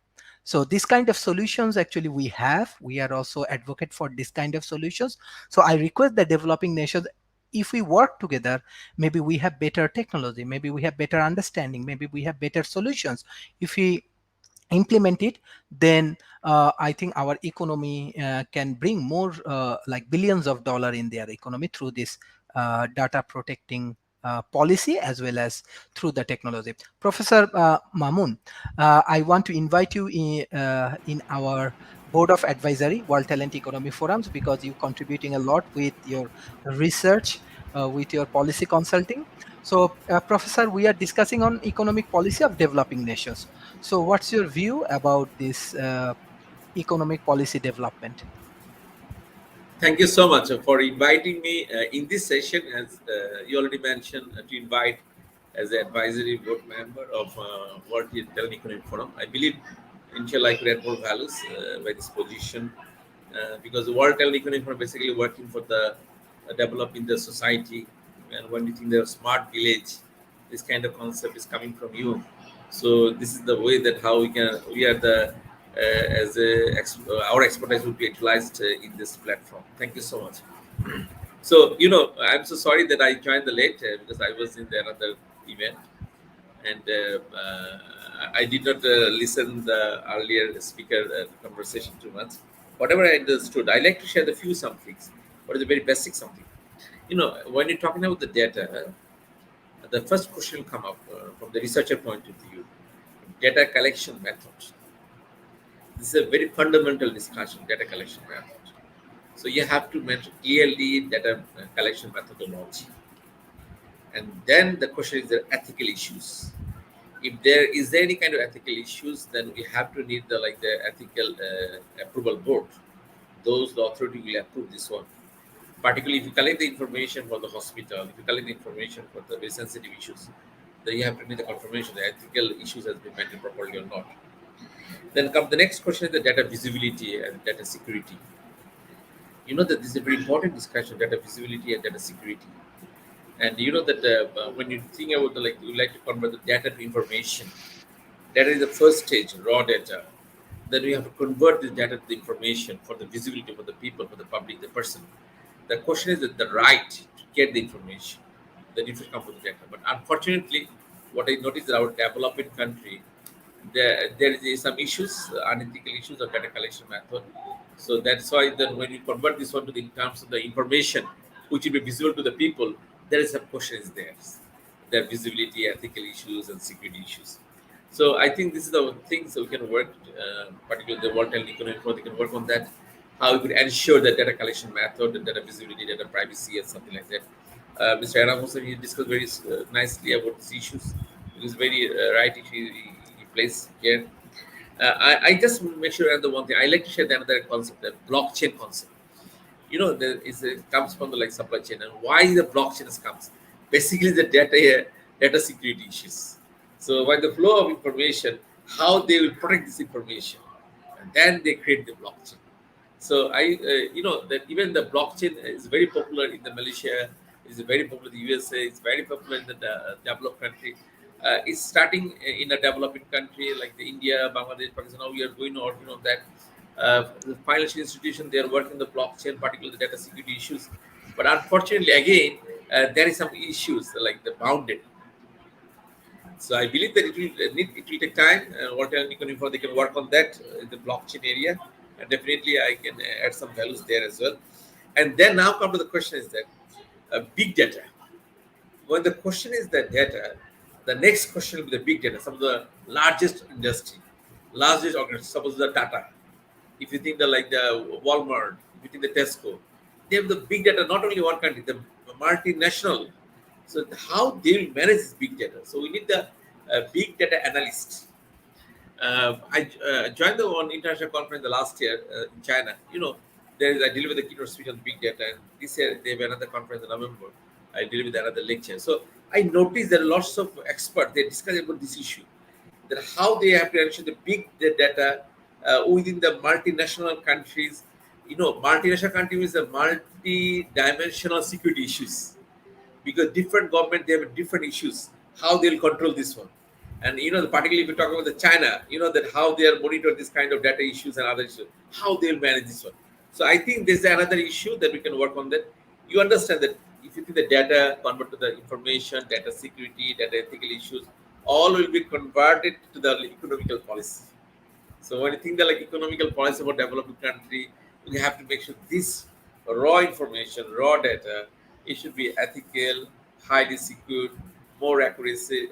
So this kind of solutions actually we are also advocate for this kind of solutions. So I request the developing nations, if we work together, maybe we have better technology, maybe we have better understanding, maybe we have better solutions. If we implement it, then I think our economy can bring more like billions of dollars in their economy through this data protecting policy as well as through the technology. Professor Mamun, I want to invite you in our board of advisory World Talent Economy Forums, because you contributing a lot with your research, with your policy consulting. So Professor, we are discussing on economic policy of developing nations. So what's your view about this economic policy development? Thank you so much for inviting me in this session. As you already mentioned, to invite as an advisory board member of World Talent Economic Forum. I believe, inshallah, I could add more values by this position, because the World Talent Economic Forum basically working for the developing the society. And when you think the smart village, this kind of concept is coming from you. So this is the way that how we are the our expertise will be utilized in this platform. Thank you so much. So, I'm so sorry that I joined the late because I was in the another event, and I did not listen the earlier speaker conversation too much. Whatever I understood, I like to share the few some things, but it's a very basic something. When you're talking about the data, the first question will come up from the researcher point of view: data collection methods. This is a very fundamental discussion, data collection method. So you have to mention clearly data collection methodology. And then the question is the ethical issues. If there any kind of ethical issues, then we have to need the ethical approval board. The authority will approve this one. Particularly if you collect the information for the hospital, if you collect the information for the very sensitive issues, then you have to need the confirmation the ethical issues has been maintained properly or not. Then come the next question is the data visibility and data security. You know that this is a very important discussion, data visibility and data security. And you know that when you think about you like to convert the data to information. Data is the first stage, raw data. Then we have to convert this data to the information for the visibility for the people, for the public, the person. The question is that the right to get the information, the need to come from the data. But unfortunately, what I noticed that our developing country, there is some issues, unethical issues of data collection method. So that's why then when you convert this one to the in terms of the information, which will be visible to the people, there is some questions there. There are visibility, ethical issues, and security issues. So I think this is the things that we can work, particularly the World Health Economic Forum, they can work on that. How we could ensure that data collection method, and data visibility, data privacy, and something like that. Mr. Aram also he discussed very nicely about these issues. It is very right issue he placed here. I just make sure another one thing. I like to share the another concept, the blockchain concept. It comes from the like supply chain, and why the blockchain comes. Basically, the data security issues. So, by the flow of information, how they will protect this information, and then they create the blockchain. So that even the blockchain is very popular in the Malaysia, is very popular in the USA, it's very popular in the developed country. It's starting in a developing country like the India, Bangladesh, Pakistan. Now we are going working on that. The financial institution they are working on the blockchain, particularly the data security issues. But unfortunately, again, there is some issues like the bounded. So I believe that it will take time. What they can work on that in the blockchain area, and definitely I can add some values there as well. And then now come to the question is that big data. When the question is the data, the next question will be the big data. Some of the largest industry, largest organization, suppose the Tata. If you think the like the Walmart, if you think the Tesco, they have the big data not only one country, the multinational. So how they will manage this big data? So we need the big data analyst. I joined the one international conference the last year in China. I delivered the keynote speech on big data, and this year they have another conference in November. I delivered another lecture. So I noticed that lots of experts they discuss about this issue, that how they have to ensure the big data within the multinational countries. Multinational countries is a multi-dimensional security issues because different government they have different issues how they'll control this one. And particularly if you talk about the China, that how they are monitor this kind of data issues and other issues, how they'll manage this one. So I think there's another issue that we can work on. That you understand that if you think the data convert to the information, data security, data ethical issues, all will be converted to the economical policy. So when you think that like economical policy about developing country, we have to make sure this raw information, raw data, it should be ethical, highly secured, more accuracy,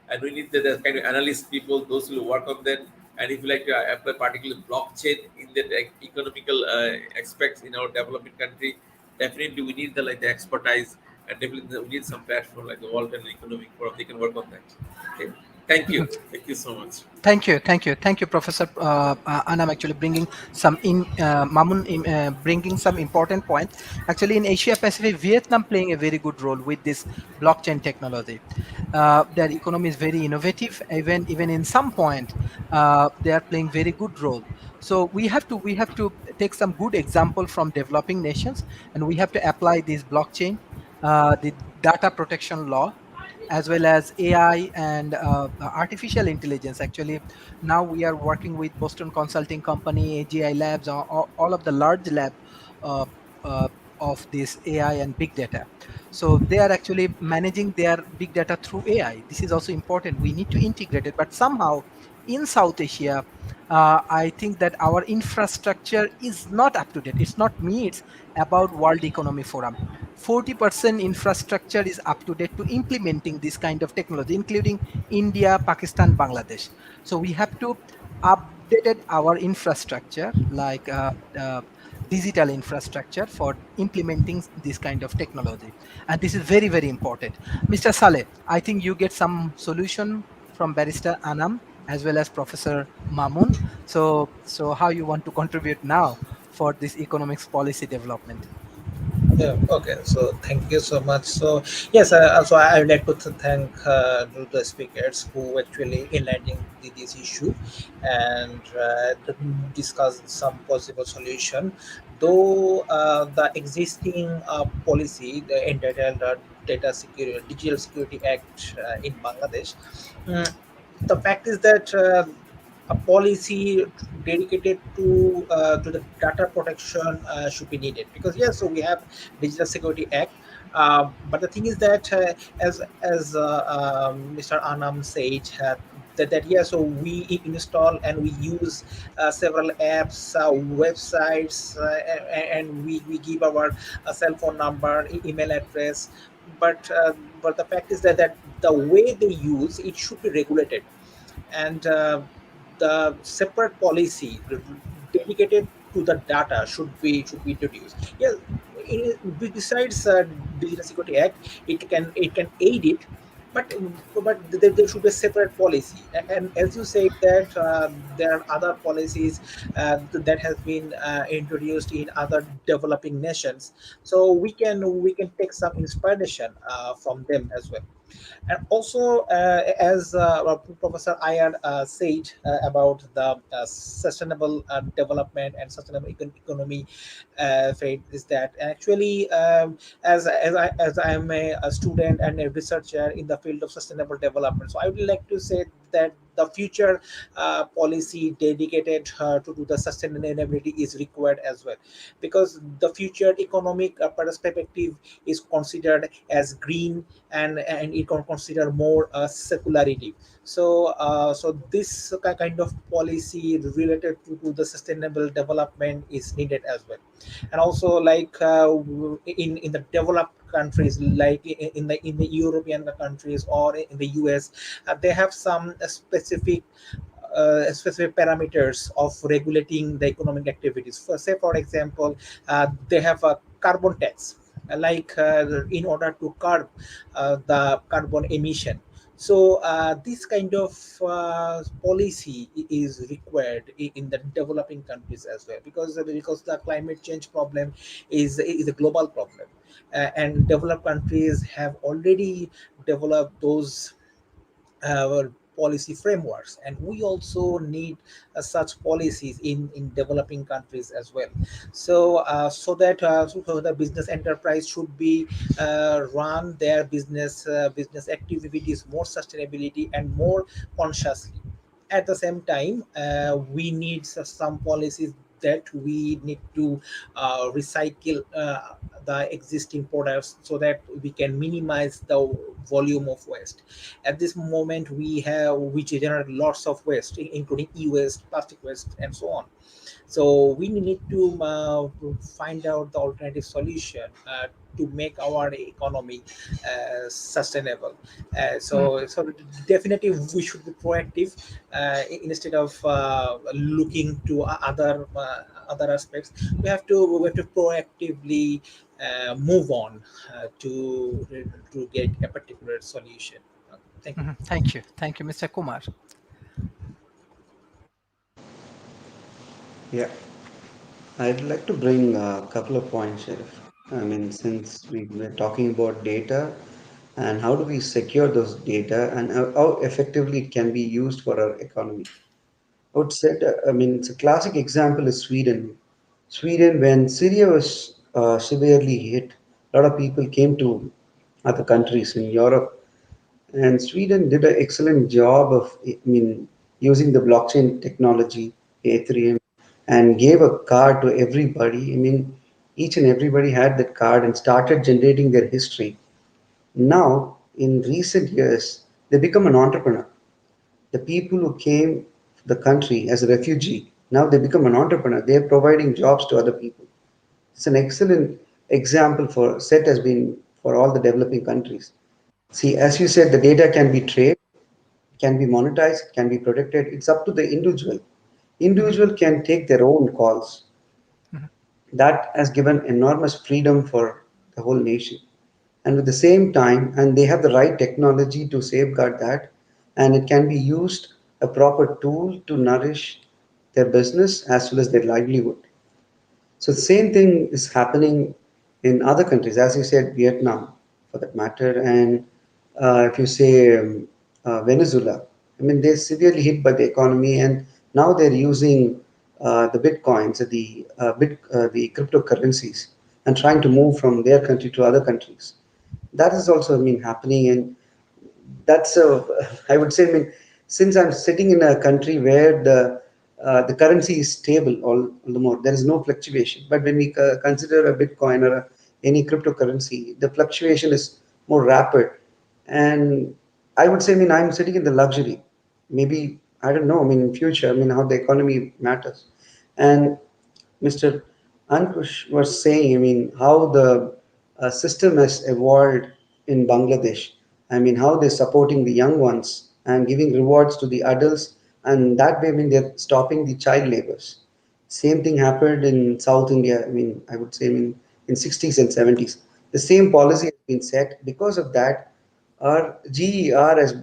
and we need the kind of analyst people, those who will work on that. And if you like to apply particular blockchain in the economical aspects in our developing country, definitely we need the expertise, and definitely we need some platform like the World Economic Forum. They can work on that. Okay. Thank you so much. Thank you, Professor. And I'm actually bringing some bringing some important points. Actually, in Asia Pacific, Vietnam playing a very good role with this blockchain technology. Their economy is very innovative. Even in some point, they are playing very good role. So we have to take some good example from developing nations, and we have to apply this blockchain, the data protection law, as well as AI and artificial intelligence. Actually, now we are working with Boston Consulting Company, AGI Labs, all of the large lab uh, uh, of this AI and big data. So they are actually managing their big data through AI. This is also important. We need to integrate it, but somehow in South Asia, I think that our infrastructure is not up to date. It's not me, it's about World Economic Forum. 40% infrastructure is up to date to implementing this kind of technology, including India, Pakistan, Bangladesh. So we have to update our infrastructure, like digital infrastructure for implementing this kind of technology. And this is very, very important. Mr. Saleh, I think you get some solution from Barrister Anam as well as Professor Mamun. So how you want to contribute now for this economics policy development? Yeah, okay. So thank you so much. So yes, also I would like to thank the speakers who actually enlightening this issue and to discuss some possible solution. Though the existing policy, the entitled Data Security Digital Security Act in Bangladesh, mm, the fact is that a policy dedicated to the data protection should be needed, because yes, so we have Digital Security Act, but the thing is that as Mr. Anam said, that yeah, so we install and we use several apps, websites, and we give our cell phone number, email address, but the fact is that the way they use it should be regulated, and the separate policy dedicated to the data should be introduced. Yeah, besides Digital Security Act, it can aid it, but there should be a separate policy. And as you said that there are other policies that has been introduced in other developing nations, so we can take some inspiration from them as well. And also, as Professor Iyer said about the sustainable development and sustainable economy, faith is that actually, as I am a student and a researcher in the field of sustainable development, so I would like to say that the future policy dedicated to the sustainability is required as well, because the future economic perspective is considered as green, and it can consider more circularity. So this kind of policy related to the sustainable development is needed as well. And also, like in the developed countries, like in the European countries or in the US, they have some specific parameters of regulating the economic activities. Say, for example, they have a carbon tax, in order to curb the carbon emission. So this kind of policy is required in the developing countries as well, because the climate change problem is a global problem, and developed countries have already developed those policy frameworks, and we also need such policies in developing countries as well. So the business enterprise should be run their business activities more sustainability and more consciously. At the same time, we need some policies that we need to recycle the existing products, so that we can minimize the volume of waste. At this moment, we generate lots of waste, including e-waste, plastic waste, and so on. So we need to find out the alternative solution to make our economy sustainable. So definitely we should be proactive, instead of looking to other aspects. We have to proactively move on to get a particular solution. Thank you. Thank you, Mr. Kumar. Yeah, I'd like to bring a couple of points, Sheriff. I mean, since we were talking about data and how do we secure those data and how effectively it can be used for our economy. I would say, I mean, it's a classic example is Sweden. Sweden, when Syria was severely hit, a lot of people came to other countries in Europe, and Sweden did an excellent job of, I mean, using the blockchain technology, Ethereum, and gave a card to everybody. I mean, each and everybody had that card and started generating their history. Now, in recent years, they become an entrepreneur. The people who came to the country as a refugee, now they become an entrepreneur. They are providing jobs to other people. It's an excellent example for set has been for all the developing countries. See, as you said, the data can be traded, can be monetized, can be protected. It's up to the individual. Mhm, Individual can take their own calls. mhm, That has given enormous freedom for the whole nation. And at the same time, and they have the right technology to safeguard that, and it can be used a proper tool to nourish their business as well as their livelihood. So the same thing is happening in other countries, as you said, Vietnam, for that matter, and if you say Venezuela, I mean they're severely hit by the economy, and now they're using the bitcoins, the cryptocurrencies, and trying to move from their country to other countries. That is also, I mean, happening, and that's a I would say, I mean, since I'm sitting in a country where the currency is stable all the more, there is no fluctuation. But when we consider a Bitcoin or any cryptocurrency, the fluctuation is more rapid. And I would say, I mean, I'm sitting in the luxury. Maybe I don't know. I mean, in future, I mean, how the economy matters. And Mr. Ankush was saying, I mean, how the system has evolved in Bangladesh. I mean, how they're supporting the young ones and giving rewards to the adults, and that way, I mean, they're stopping the child labors. Same thing happened in South India. I mean, I would say, I mean, in 60s and 70s. The same policy has been set. Because of that, Our GER has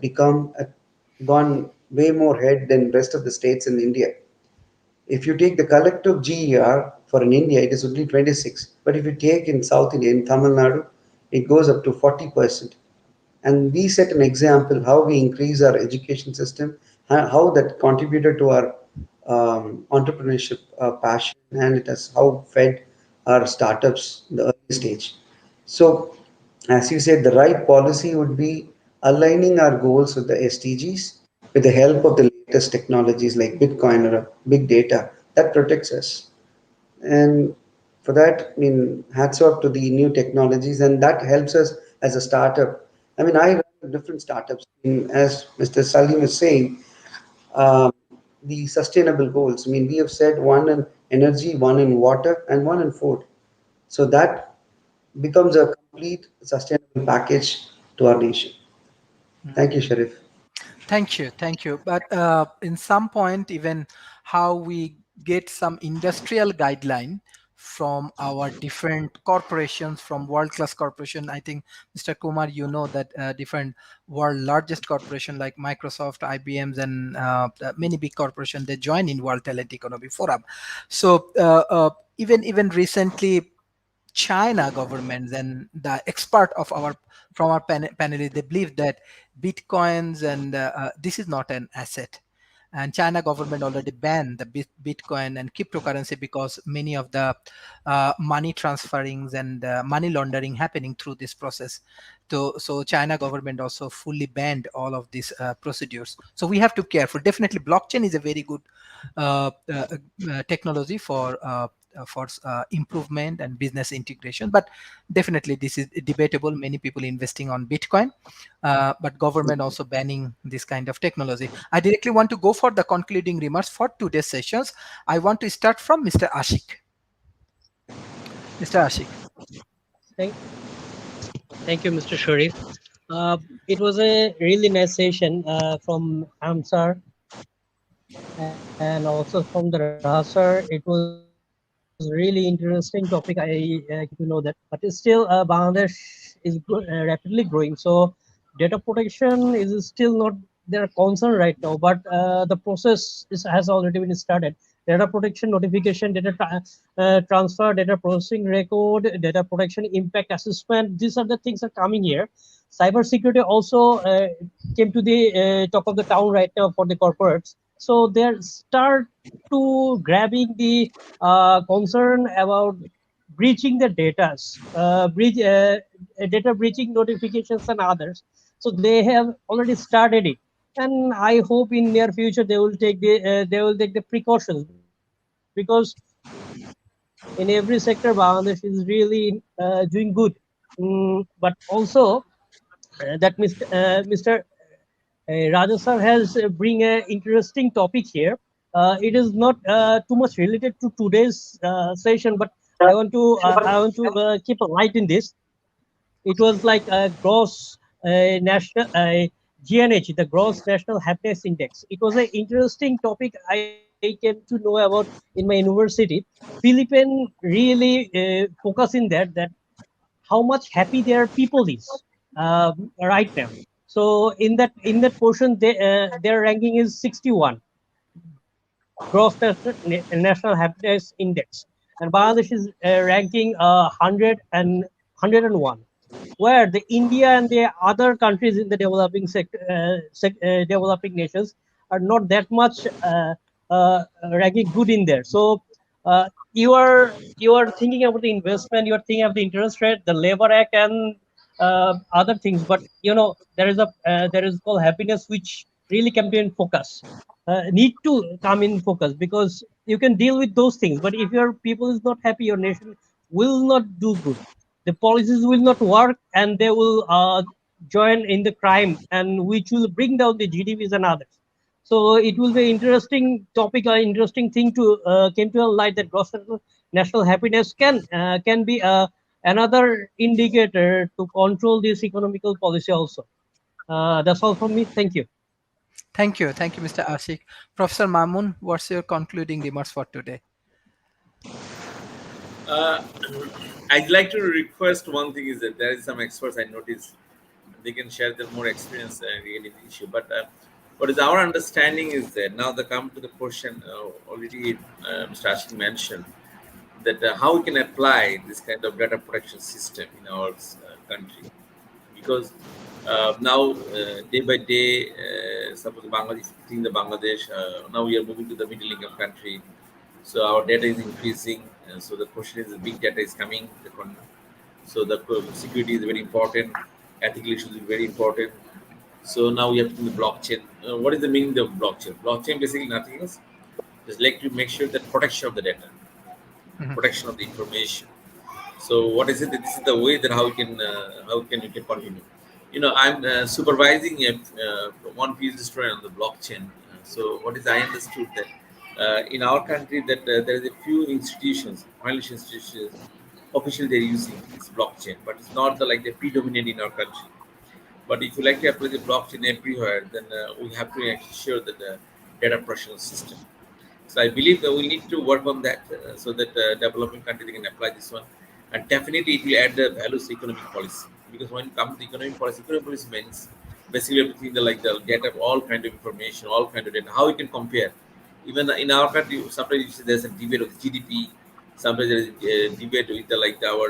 gone way more ahead than rest of the states in India. If you take the collective GER for in India, it is only 26. But if you take in South India, in Tamil Nadu, it goes up to 40%. And we set an example how we increase our education system, how that contributed to our entrepreneurship passion, and it has how fed our startups in the early stage. So, as you said, the right policy would be aligning our goals with the SDGs with the help of the latest technologies like Bitcoin or big data that protects us. And for that, I mean, hats off to the new technologies, and that helps us as a startup. I mean, I run different startups. As Mr. Salim is saying, um, the sustainable goals. I mean, we have said one in energy, one in water, and one in food. So that becomes a complete sustainable package to our nation. Thank you, Sharif. Thank you, thank you. But in some point, even how we get some industrial guideline from our different corporations, from world-class corporation. I think, Mr. Kumar, you know that different world largest corporation like Microsoft, IBM's, and many big corporations, they join in World Talent Economy Forum. So even recently, China governments and the expert of our from our panel, they believe that bitcoins and this is not an asset. And China government already banned the Bitcoin and cryptocurrency because many of the money transferings and money laundering happening through this process. So China government also fully banned all of these procedures. So we have to be careful. Definitely, blockchain is a very good technology for improvement and business integration, but definitely this is debatable. Many people investing on Bitcoin, but government also banning this kind of technology. I directly want to go for the concluding remarks for today's sessions. I want to start from Mr. Ashik. Mr. Ashik. Thank, thank you, Mr. Sharif. It was a really nice session from Amsar and also from the Rahasar. It was really interesting topic. I get to know that, but still, Bangladesh is rapidly growing. So data protection is still not their concern right now, but the process has already been started. Data protection, notification, transfer, data processing record, data protection impact assessment. These are the things are coming here. Cybersecurity also came to the top of the town right now for the corporates. So they're start to grabbing the concern about breaching the data, data breaching notifications and others. So they have already started it, and I hope in near future they will take the precautions, because in every sector Bangladesh is really doing good. But also that Mr. Raja sir has bring a interesting topic here. It is not too much related to today's session, but I want to keep a light in this. It was like a gross national GNH, the Gross National Happiness Index. It was an interesting topic I came to know about in my university. Philippine really focus in that how much happy their people is right now. So in that portion, their ranking is 61, gross national happiness index, and Bangladesh is ranking 100 and 101, where the India and the other countries in the developing sector, developing nations are not that much ranking good in there. So you are thinking about the investment, you are thinking of the interest rate, the labor act, and other things, but there is called happiness, which really come to in focus. Need to come in focus, because you can deal with those things, but if your people is not happy, your nation will not do good. The policies will not work, and they will join in the crime, and which will bring down the GDPs and others. So it will be interesting topic, an interesting thing to came to a light, that gross national happiness can be another indicator to control this economical policy also. That's all from me. Thank you. Thank you, Mr. Ashik. Professor Mamun, what's your concluding remarks for today? Uh, I'd like to request one thing is that there is some experts I noticed they can share their more experience regarding the issue. But what is our understanding is that now they come to the question already Mr. Ashik mentioned that how we can apply this kind of data protection system in our country, because now day by day, suppose Bangladesh, in the Bangladesh, now we are moving to the middle income country, so our data is increasing. So the question is, the big data is coming. So the security is very important. Ethical issues is very important. So now we have to do the blockchain. What is the meaning of blockchain? Blockchain basically nothing else. Just like to make sure that protection of the data, Mhm. protection of the information. So what is it? This is the way that how can you can continue. You know, I'm supervising one PhD student on the blockchain. So what is I understood that in our country that there is a few institutions, financial institutions, officially they're using this blockchain, but it's not the like the predominant in our country. But if you like to apply the blockchain everywhere, then we have to ensure that the data protection system. So I believe that we need to work on that so that developing countries can apply this one, and definitely it will add the values to economic policy. Because when it comes to economic policy means basically everything like the data, all kind of information, all kind of data, how we can compare. Even in our country, sometimes you see there's a debate of GDP. Sometimes there is a debate with our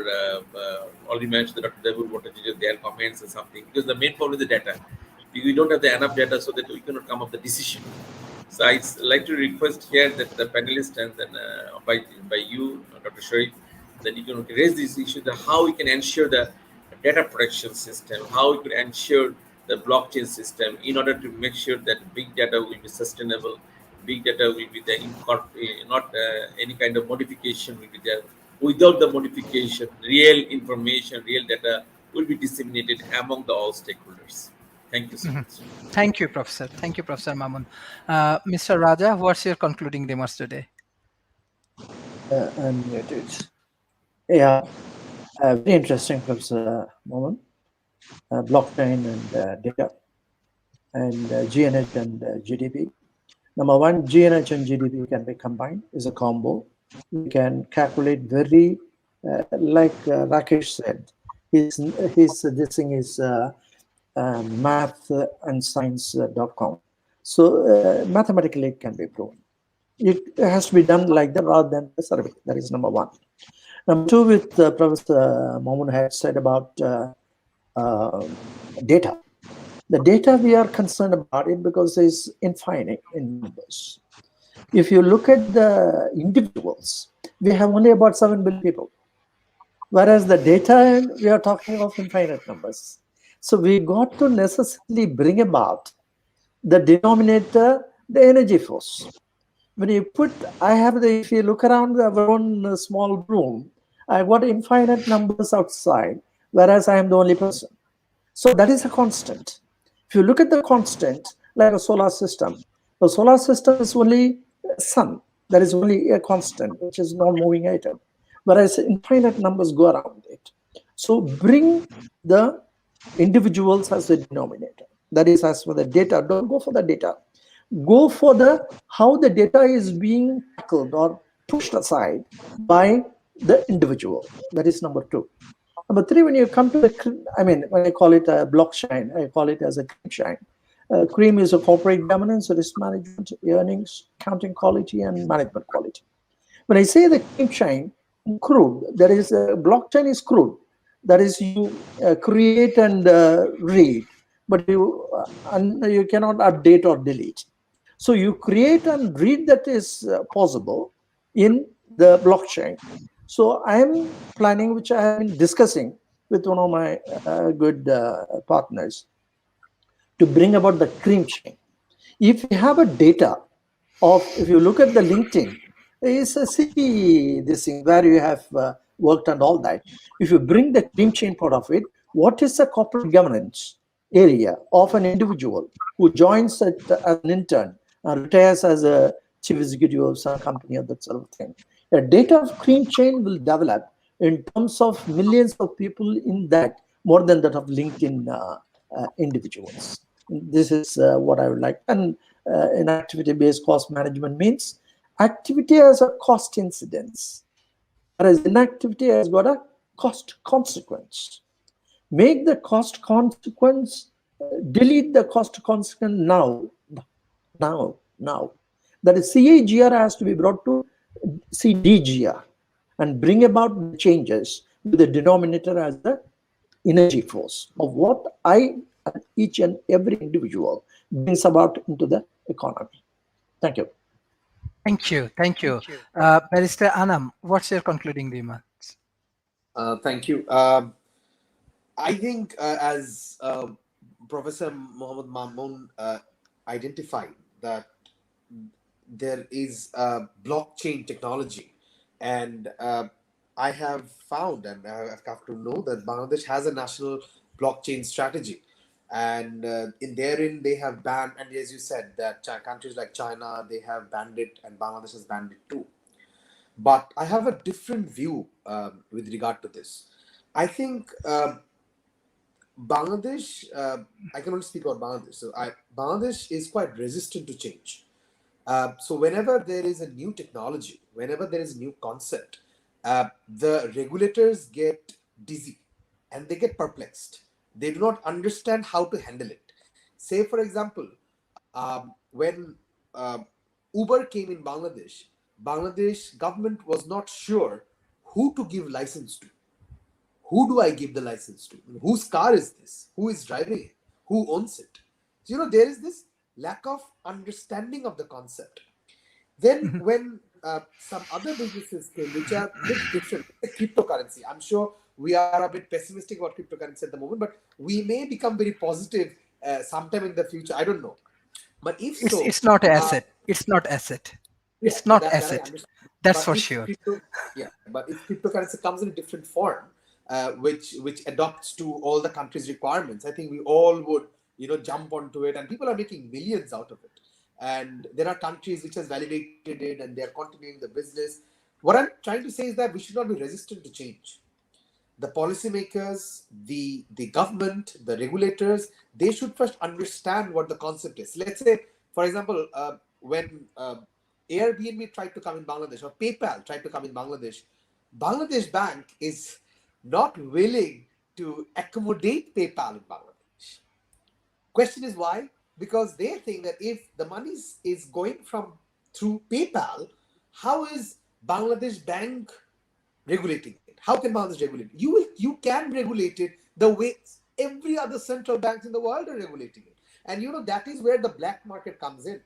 already mentioned Dr. Devil Bhattacharya, their comments or something. Because the main problem is the data. We don't have the enough data so that we cannot come up with the decision. So I'd like to request here that the panelists and then by you, Dr. Sharif, that you can raise this issue that how we can ensure the data protection system, how we could ensure the blockchain system in order to make sure that big data will be sustainable, big data will be there, not any kind of modification will be there. Without the modification, real information, real data will be disseminated among the all stakeholders. Thank you so Mhm. much. Thank you, Professor. Thank you, Professor Mamun. Mr. Raja, what's your concluding remarks today? Unmuted. Yeah, very interesting, Professor Mohan. Blockchain and data, and GNH and GDP. Number one, GNH and GDP can be combined as a combo. We can calculate very, like Rakesh said, his this thing is math and science.com. So mathematically it can be proven. It has to be done like that rather than the survey. That is number one. Number two, with Professor Momun had said about data. The data we are concerned about it because it's infinite in numbers. If you look at the individuals, we have only about 7 billion people. Whereas the data, we are talking of infinite numbers. So we got to necessarily bring about the denominator, the energy force. When you put, if you look around our own small room, I've got infinite numbers outside, whereas I am the only person. So that is a constant. If you look at the constant, like a solar system, the solar system is only sun. That is only a constant, which is non-moving item. Whereas infinite numbers go around it. So bring the individuals as a denominator. That is as for the data. Don't go for the data. Go for the how the data is being tackled or pushed aside by the individual. That is number two. Number three, when you come to the, when I call it a blockchain, I call it as a cream shine. Cream is a corporate governance, risk management, earnings, accounting quality, and management quality. When I say the cream shine, crude, there is a blockchain is crude. That is, you create and read, but you cannot update or delete. So you create and read that is possible in the blockchain. So I am planning, which I have been discussing with one of my good partners, to bring about the cream chain. If you have a data of, if you look at the LinkedIn, is a see this thing where you have worked and all that. If you bring the cream chain part of it, what is the corporate governance area of an individual who joins as an intern and retires as a chief executive of some company or that sort of thing? The data of cream chain will develop in terms of millions of people in that, more than that of LinkedIn individuals. This is what I would like. And in activity-based cost management means activity has a cost incidence, whereas inactivity has got a cost consequence. make the cost consequence, delete the cost consequence now. That is, CAGR has to be brought to CDGR and bring about the changes with the denominator as the energy force of what I and each and every individual brings about into the economy. Thank you. Thank you. Barrister Anam, what's your concluding remarks? Thank you. I think, as Professor Muhammad Mamoon identified, that there is blockchain technology, and I have found and I've come to know that Bangladesh has a national blockchain strategy, and in therein they have banned, and as you said, that countries like China, they have banned it, and Bangladesh has banned it too. But I have a different view with regard to this. I think Bangladesh, I can only speak about Bangladesh. So Bangladesh is quite resistant to change. So whenever there is a new technology, whenever there is a new concept, the regulators get dizzy and they get perplexed. They do not understand how to handle it. Say, for example, when Uber came in Bangladesh, Bangladesh government was not sure who to give license to. Who do I give the license to? Whose car is this? Who is driving it? Who owns it? So, there is this lack of understanding of the concept. Then, when some other businesses came, which are a bit different, like cryptocurrency, I'm sure we are a bit pessimistic about cryptocurrency at the moment, but we may become very positive sometime in the future. I don't know. But if so, It's not asset. It's not asset. yeah, It's not that I asset. understand. That's But for if sure. cryptocurrency comes in a different form, which adopts to all the country's requirements, I think we all would jump onto it, and people are making millions out of it. And there are countries which has validated it, and they are continuing the business. What I'm trying to say is that we should not be resistant to change. The policymakers, the government, the regulators, they should first understand what the concept is. Let's say, for example, when Airbnb tried to come in Bangladesh, or PayPal tried to come in Bangladesh, Bangladesh Bank is not willing to accommodate PayPal in Bangladesh. Question is why? Because they think that if the money is going from through PayPal, how is Bangladesh Bank regulating it? How can Bangladesh regulate it? You can regulate it the way every other central banks in the world are regulating it. And that is where the black market comes in.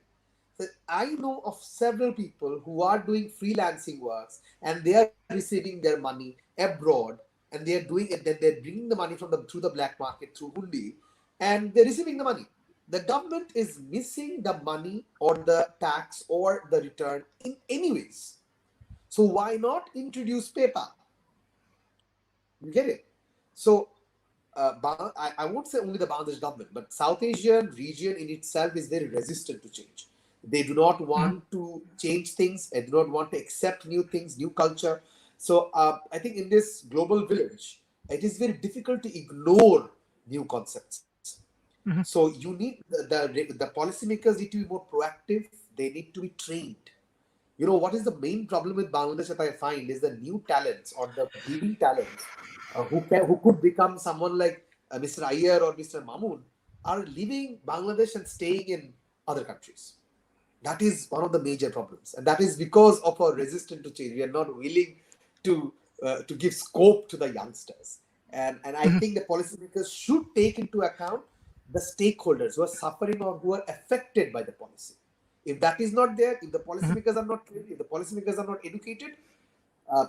So I know of several people who are doing freelancing works, and they are receiving their money abroad, and they are doing it. Then they're bringing the money through the black market through Hundi, and they're receiving the money. The government is missing the money or the tax or the return in any ways. So why not introduce PayPal? You get it? So I won't say only the Bangladesh government, but South Asian region in itself is very resistant to change. They do not want to change things. They do not want to accept new things, new culture. So I think in this global village, it is very difficult to ignore new concepts. So you need the policymakers need to be more proactive. They need to be trained. What is the main problem with Bangladesh that I find is the new talents or the breeding talents who could become someone like Mr. Iyer or Mr. Mamoon are leaving Bangladesh and staying in other countries. That is one of the major problems, and that is because of our resistance to change. We are not willing to give scope to the youngsters, and I think the policymakers should take into account the stakeholders who are suffering or who are affected by the policy. If that is not there, if the policymakers are not trained, if the policymakers are not educated,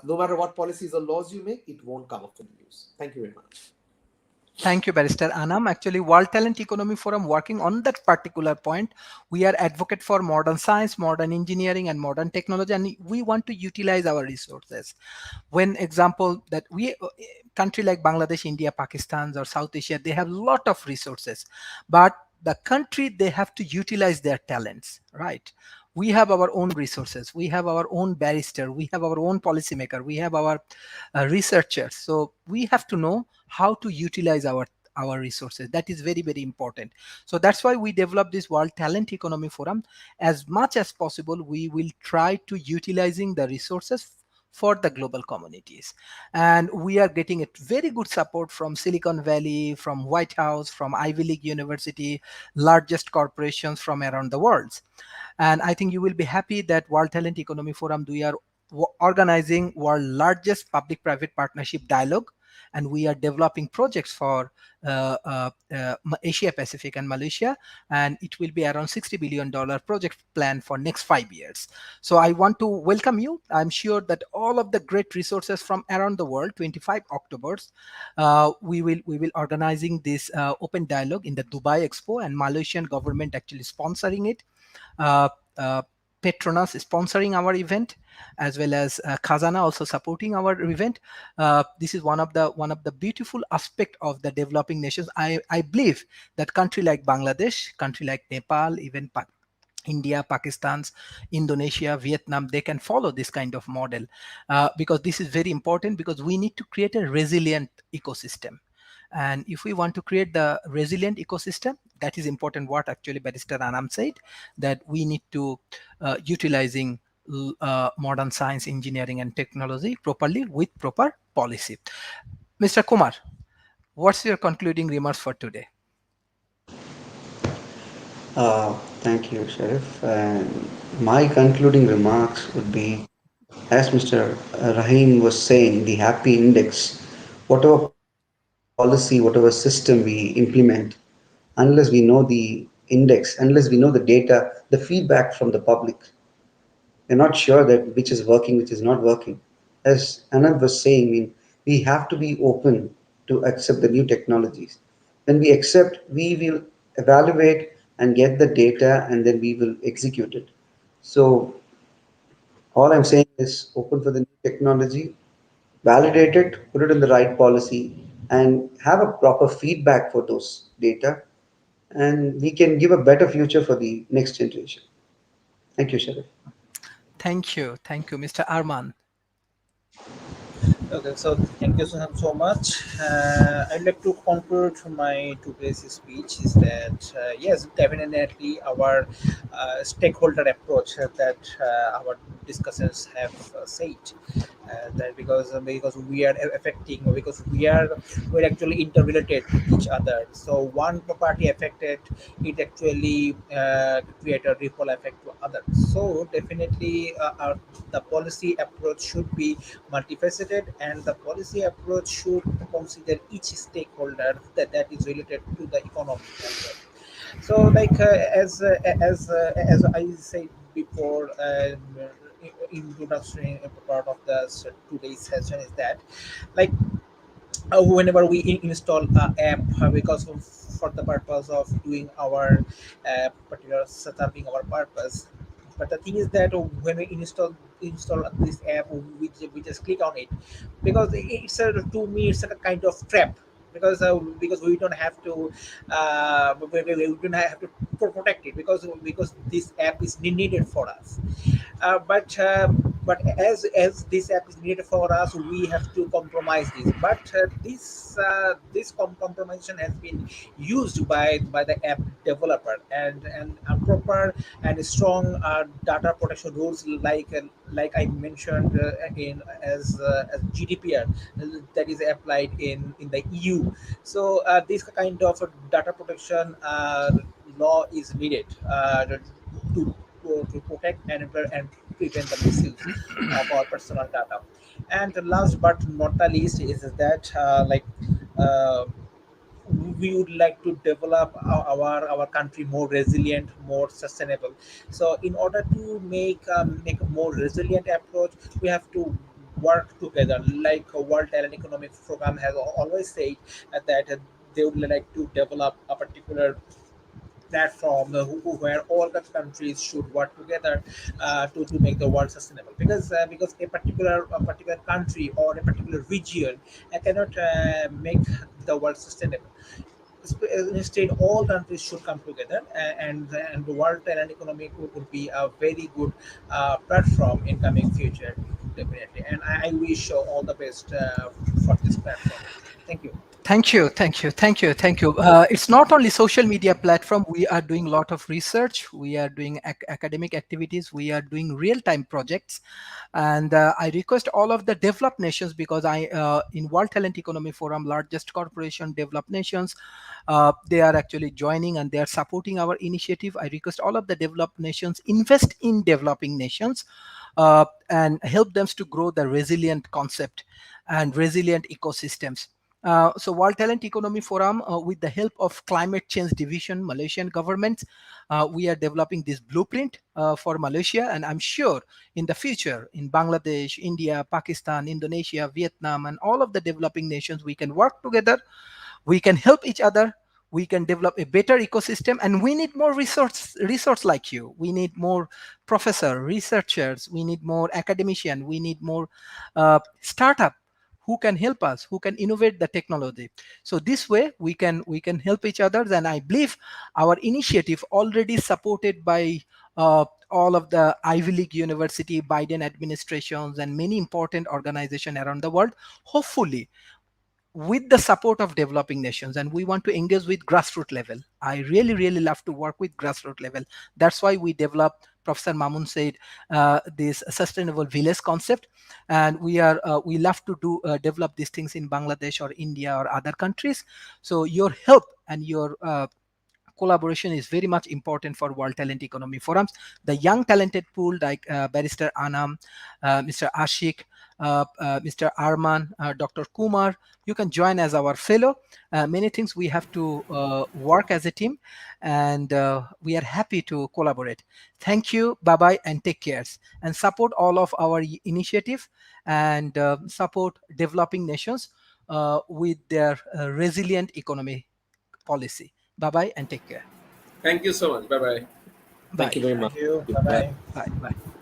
no matter what policies or laws you make, it won't come up in the news. Thank you very much. Thank you, Barrister Anam. Actually, World Talent Economy Forum working on that particular point. We are advocate for modern science, modern engineering, and modern technology, and we want to utilize our resources. When example that we country like Bangladesh, India, Pakistan, or South Asia, they have lot of resources, but the country, they have to utilize their talents, right? We have our own resources, we have our own barrister, we have our own policymaker, we have our researchers. So we have to know how to utilize our resources. That is very, very important. So that's why we developed this World Talent Economy Forum. As much as possible, we will try to utilizing the resources for the global communities. And we are getting a very good support from Silicon Valley, from White House, from Ivy League University, largest corporations from around the world. And I think you will be happy that World Talent Economy Forum, we are organizing world largest public private partnership dialogue, and we are developing projects for Asia Pacific and Malaysia, and it will be around $60 billion project plan for next 5 years. So I want to welcome you. I'm sure that all of the great resources from around the world, 25 Octobers, we will organizing this open dialogue in the Dubai Expo, and Malaysian government actually sponsoring it. uh, uh, Petronas is sponsoring our event, as well as Khazana also supporting our event. This is one of the beautiful aspect of the developing nations. I believe that country like Bangladesh, country like Nepal, even India, Pakistan, Indonesia, Vietnam, they can follow this kind of model, because this is very important, because we need to create a resilient ecosystem. And if we want to create the resilient ecosystem, that is important what actually Barrister Anam said, that we need to utilizing modern science, engineering, and technology properly with proper policy. Mr. Kumar, what's your concluding remarks for today? Thank you, Sheriff. And my concluding remarks would be, as Mr. Rahim was saying, the happy index, whatever policy, whatever system we implement, unless we know the index, unless we know the data, the feedback from the public, we're not sure that which is working, which is not working. As Anand was saying, I mean, we have to be open to accept the new technologies. When we accept, we will evaluate and get the data, and then we will execute it. So all I'm saying is open for the new technology, validate it, put it in the right policy, and have a proper feedback for those data, and we can give a better future for the next generation. Thank you, Sharif. Thank you, Mr. Arman. Okay, so thank you so much. I'd like to conclude my today's speech is that yes, definitely our stakeholder approach that our discussants have said, that because we are affecting, because we're actually interrelated to each other. So one party affected, it actually create a ripple effect to others. So definitely the policy approach should be multifaceted, and the policy approach should consider each stakeholder that is related to the economy as well. So like as I said before, introduction part of the today's session is that, like, whenever we install a app, because for the purpose of doing our particular serving our purpose. But the thing is that when we install this app, we just click on it, because it's to me it's a kind of trap, because we don't have to we don't have to protect it, because this app is needed for us. But as this app is needed for us, we have to compromise this. But this compromise has been used by the app developer, and a proper and strong data protection rules, like I mentioned in as GDPR, that is applied in the EU. So this kind of data protection law is needed to to protect and prevent the misuse of our personal data. And last but not the least is that uh, we would like to develop our country more resilient, more sustainable. So in order to make a more resilient approach, we have to work together, like World Talent Economic Program has always said, that they would like to develop a particular platform where all the countries should work together to make the world sustainable, because a particular country or a particular region cannot make the world sustainable. Instead, all countries should come together, and the world talent economic would be a very good platform in coming future, definitely. And I wish all the best for this platform. Thank you. Thank you, thank you, thank you, thank you. It's not only social media platform. We are doing a lot of research. We are doing academic activities. We are doing real-time projects, and I request all of the developed nations, because I in World Talent Economy Forum, largest corporation, developed nations, they are actually joining and they are supporting our initiative. I request all of the developed nations invest in developing nations and help them to grow the resilient concept and resilient ecosystems. So World Talent Economy Forum, with the help of Climate Change Division, Malaysian government, we are developing this blueprint for Malaysia, and I'm sure in the future in Bangladesh, India, Pakistan, Indonesia, Vietnam, and all of the developing nations, we can work together, we can help each other, we can develop a better ecosystem, and we need more resource like you. We need more professor, researchers, we need more academician, we need more startup who can help us, who can innovate the technology. So this way we can help each other, and I believe our initiative already supported by all of the Ivy League university, Biden administrations, and many important organizations around the world, hopefully with the support of developing nations. And we want to engage with grassroots level. I really love to work with grassroots level. That's why we developed, Professor Mamun said, this sustainable village concept, and we love to do develop these things in Bangladesh or India or other countries. So your help and your collaboration is very much important for World Talent Economy Forums. The young talented pool like Barrister Anam, Mr. Ashik, Mr. Arman, Dr. Kumar, you can join as our fellow. Many things we have to work as a team, and we are happy to collaborate. Thank you, bye-bye, and take care. And support all of our initiative, and support developing nations with their resilient economy policy. Bye-bye and take care. Thank you so much. Bye bye. Thank you Bye. very Bye. much. Thank you. Bye Bye. bye. Bye. Bye.